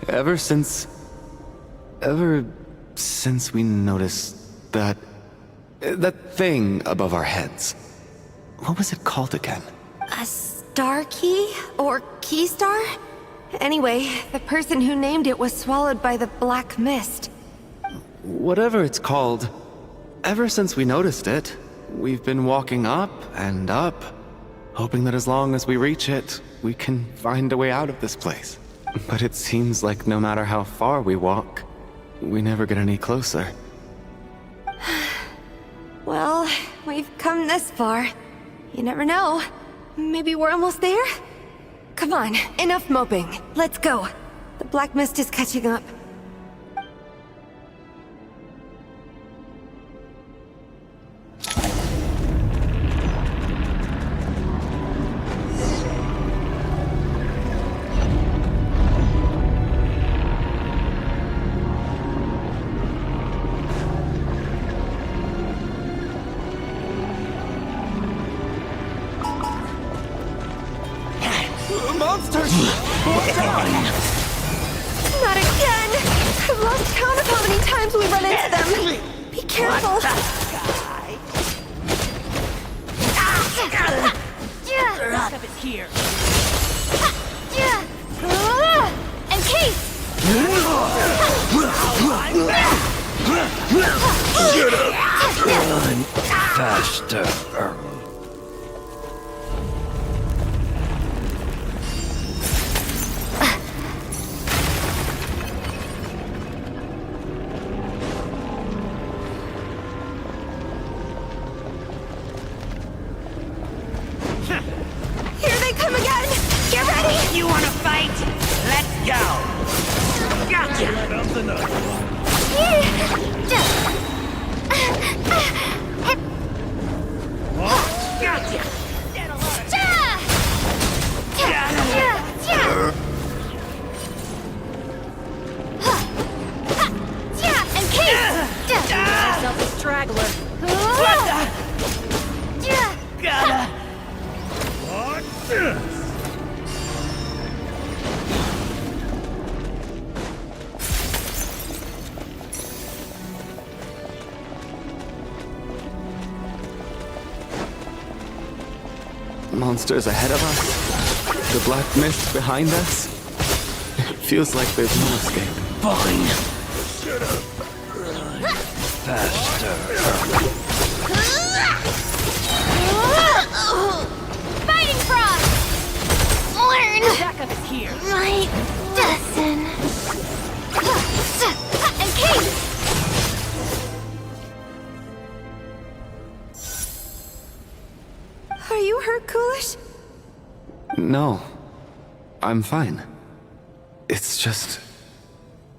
Ever since we noticed that thing above our heads. What was it called again? A star key? Or key star? Anyway, the person who named it was swallowed by the black mist. Whatever it's called, ever since we noticed it, we've been walking up and up, hoping that as long as we reach it, we can find a way out of this place. But it seems like no matter how far we walk, we never get any closer. Well, we've come this far. You never know. Maybe we're almost there? Come on, enough moping. Let's go. The black mist is catching up. Not again! I've lost count of how many times we run into them. Be careful. Backup is here. And Case! Run faster. Here they come again! Get ready! You wanna fight? Let's go! Gotcha! Gotcha! And Case! Myself a straggler. Gotta. monsters ahead of us, the black mist behind us. It feels like there's no escape. Fine. Faster. Fighting frog! Learn Backup is here. my lesson. And King! Are you hurt, Coolish? No, I'm fine. It's just...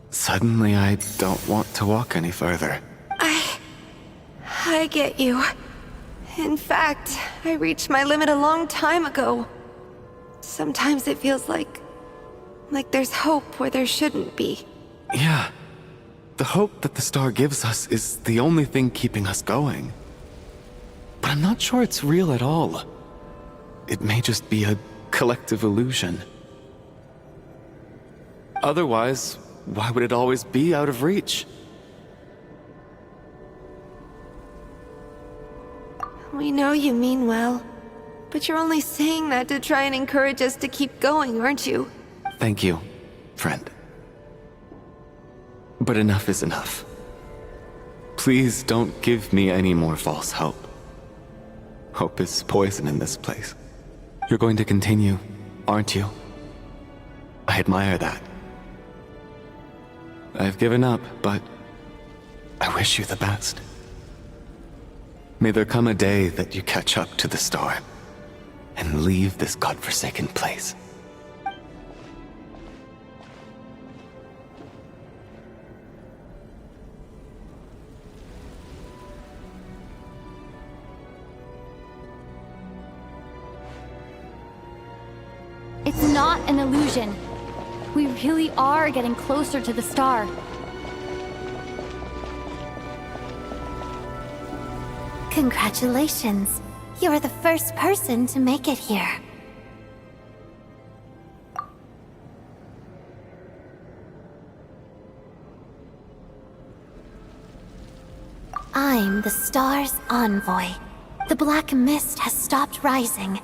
suddenly I don't want to walk any further. I get you. In fact, I reached my limit a long time ago. Sometimes it feels like there's hope where there shouldn't be. Yeah. The hope that the star gives us is the only thing keeping us going. But I'm not sure it's real at all. It may just be a collective illusion. Otherwise, why would it always be out of reach? We know you mean well, but you're only saying that to try and encourage us to keep going, aren't you? Thank you, friend. But enough is enough. Please don't give me any more false hope. Hope is poison in this place. You're going to continue, aren't you? I admire that. I've given up, but I wish you the best. May there come a day that you catch up to the star and leave this godforsaken place. It's not an illusion. We really are getting closer to the star. Congratulations. You're the first person to make it here. I'm the star's envoy. The black mist has stopped rising.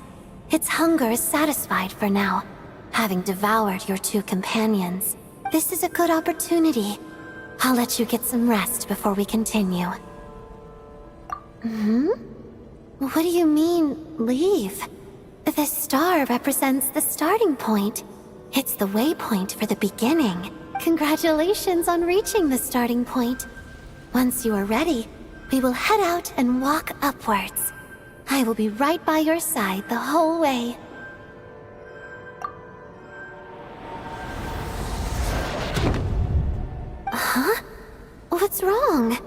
Its hunger is satisfied for now, having devoured your two companions. This is a good opportunity. I'll let you get some rest before we continue. What do you mean, leave? The star represents the starting point. It's the waypoint for the beginning. Congratulations on reaching the starting point. Once you are ready, we will head out and walk upwards. I will be right by your side the whole way. Huh? What's wrong?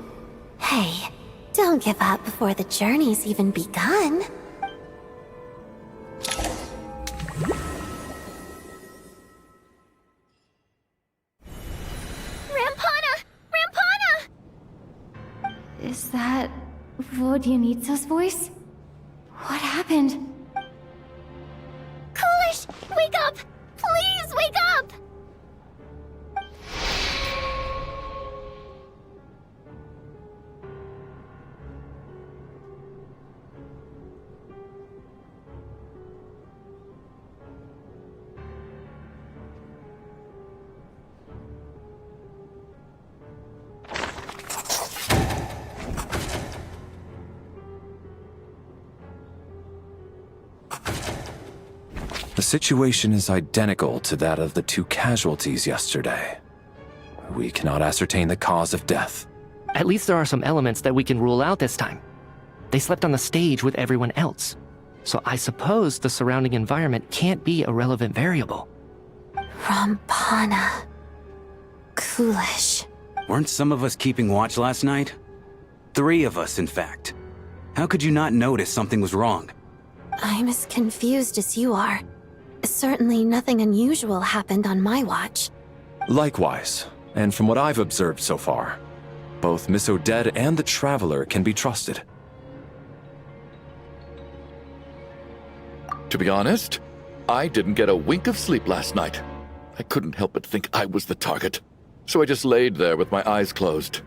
Hey, don't give up before the journey's even begun. Rampana! Rampana! Is that Vodyanitsa's voice? What happened? Coolish, wake up! Please wake up! The situation is identical to that of the two casualties yesterday. We cannot ascertain the cause of death. At least there are some elements that we can rule out this time. They slept on the stage with everyone else. So I suppose the surrounding environment can't be a relevant variable. Rampana. Coolish. Weren't some of us keeping watch last night? 3 of us, in fact. How could you not notice something was wrong? I'm as confused as you are. Certainly nothing unusual happened on my watch. Likewise, and from what I've observed so far, both Miss Odette and the Traveler can be trusted. To be honest, I didn't get a wink of sleep last night. I couldn't help but think I was the target, so I just laid there with my eyes closed.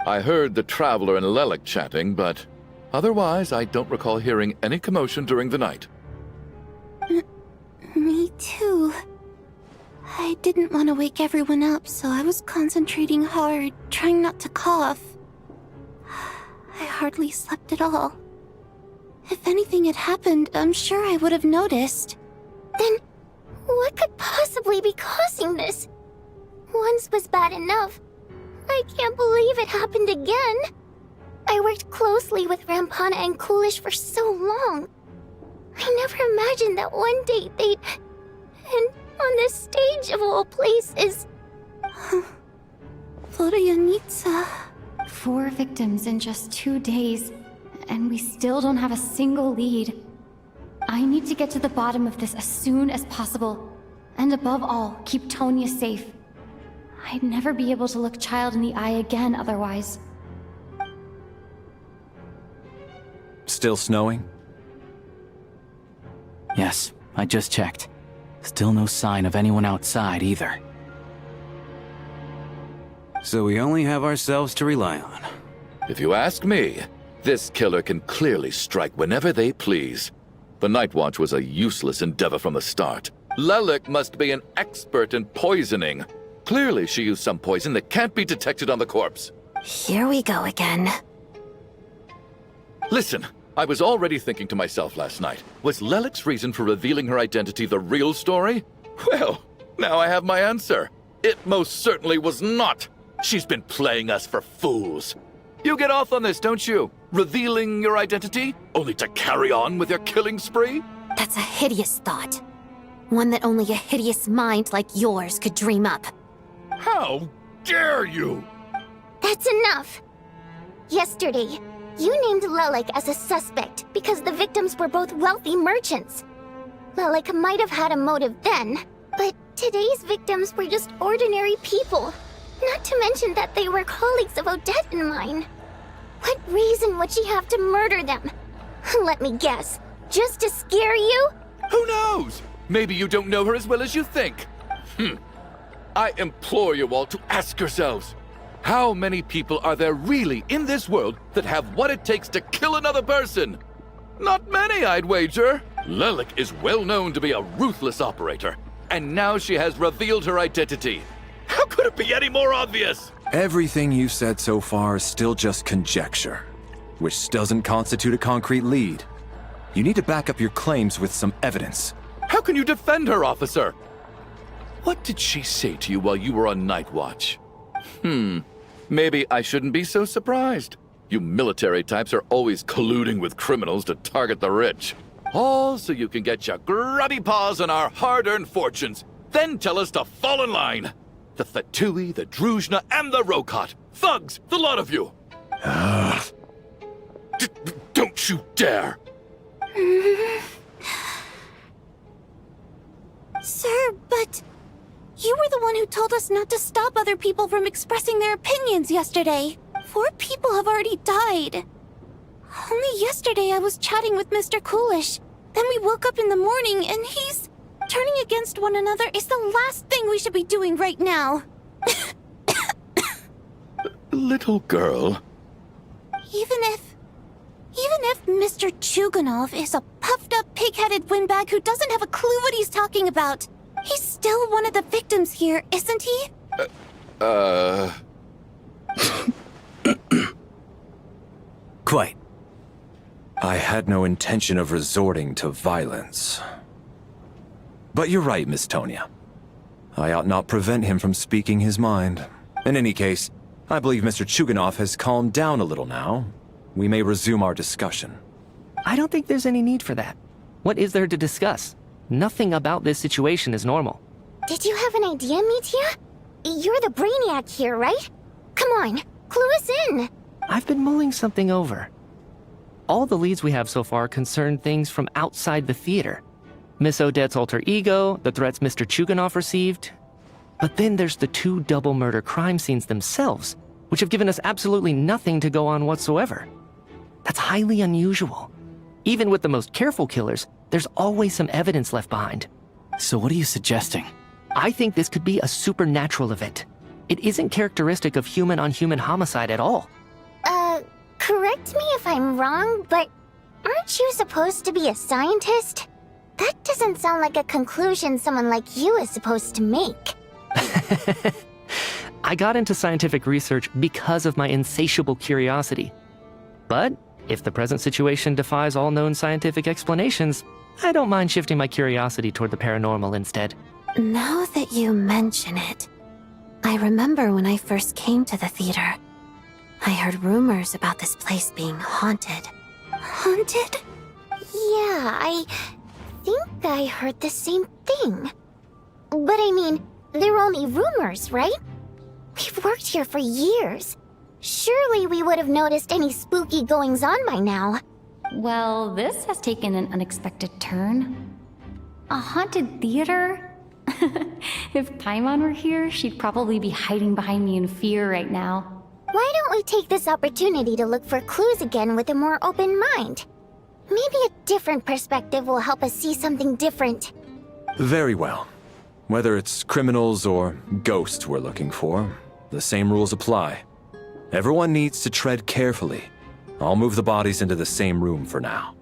I heard the Traveler and Lelek chatting, but Otherwise, I don't recall hearing any commotion during the night. Me too. I didn't want to wake everyone up, so I was concentrating hard, trying not to cough. I hardly slept at all. If anything had happened, I'm sure I would have noticed. Then, what could possibly be causing this? Once was bad enough. I can't believe it happened again. I worked closely with Rampana and Coolish for so long. I never imagined that one day they'd... And on this stage of all places... Florianitsa... 4 victims in just 2 days, and we still don't have a single lead. I need to get to the bottom of this as soon as possible. And above all, keep Tonya safe. I'd never be able to look Child in the eye again otherwise. Still snowing? Yes, I just checked. Still no sign of anyone outside either. So we only have ourselves to rely on. If you ask me, this killer can clearly strike whenever they please. The Night Watch was a useless endeavor from the start. Lelik must be an expert in poisoning. Clearly she used some poison that can't be detected on the corpse. Here we go again. Listen, I was already thinking to myself last night, was Lelik's reason for revealing her identity the real story? Well, now I have my answer. It most certainly was not. She's been playing us for fools. You get off on this, don't you? Revealing your identity, only to carry on with your killing spree? That's a hideous thought. One that only a hideous mind like yours could dream up. How dare you! That's enough! Yesterday, you named Lelik as a suspect because the victims were both wealthy merchants. Lelik might have had a motive then, but today's victims were just ordinary people. Not to mention that they were colleagues of Odette and mine. What reason would she have to murder them? Let me guess. Just to scare you? Who knows? Maybe you don't know her as well as you think. I implore you all to ask yourselves, how many people are there really in this world that have what it takes to kill another person? Not many, I'd wager. Lelik is well known to be a ruthless operator, and now she has revealed her identity. How could it be any more obvious? Everything you've said so far is still just conjecture, which doesn't constitute a concrete lead. You need to back up your claims with some evidence. How can you defend her, officer? What did she say to you while you were on Night Watch? Maybe I shouldn't be so surprised. You military types are always colluding with criminals to target the rich. All so you can get your grubby paws on our hard-earned fortunes, then tell us to fall in line. The Fatui, the Druzhna, and the Rokot. Thugs, the lot of you! Don't you dare! Sir, but... You were the one who told us not to stop other people from expressing their opinions yesterday. 4 people have already died. Only yesterday I was chatting with Mr. Coolish. Then we woke up in the morning and he's... Turning against one another is the last thing we should be doing right now. Little girl. Even if Mr. Chuganov is a puffed-up, pig-headed windbag who doesn't have a clue what he's talking about, he's still one of the victims here, isn't he? Quite. I had no intention of resorting to violence. But you're right, Miss Tonya. I ought not prevent him from speaking his mind. In any case, I believe Mr. Chuganov has calmed down a little now. We may resume our discussion. I don't think there's any need for that. What is there to discuss? Nothing about this situation is normal. Did you have an idea, Mitya? You're the brainiac here, right? Come on, clue us in. I've been mulling something over. All the leads we have so far concern things from outside the theater. Miss Odette's alter ego, the threats Mr. Chuganov received. But then there's the 2 double murder crime scenes themselves, which have given us absolutely nothing to go on whatsoever. That's highly unusual. Even with the most careful killers, there's always some evidence left behind. So what are you suggesting? I think this could be a supernatural event. It isn't characteristic of human-on-human homicide at all. Correct me if I'm wrong, but aren't you supposed to be a scientist? That doesn't sound like a conclusion someone like you is supposed to make. I got into scientific research because of my insatiable curiosity. But if the present situation defies all known scientific explanations, I don't mind shifting my curiosity toward the paranormal instead. Now that you mention it, I remember when I first came to the theater. I heard rumors about this place being haunted. Haunted? Yeah, I think I heard the same thing. But I mean, they're only rumors, right? We've worked here for years. Surely we would have noticed any spooky goings-on by now. Well, this has taken an unexpected turn. A haunted theater? If Paimon were here, she'd probably be hiding behind me in fear right now. Why don't we take this opportunity to look for clues again with a more open mind? Maybe a different perspective will help us see something different. Very well. Whether it's criminals or ghosts we're looking for, the same rules apply. Everyone needs to tread carefully. I'll move the bodies into the same room for now.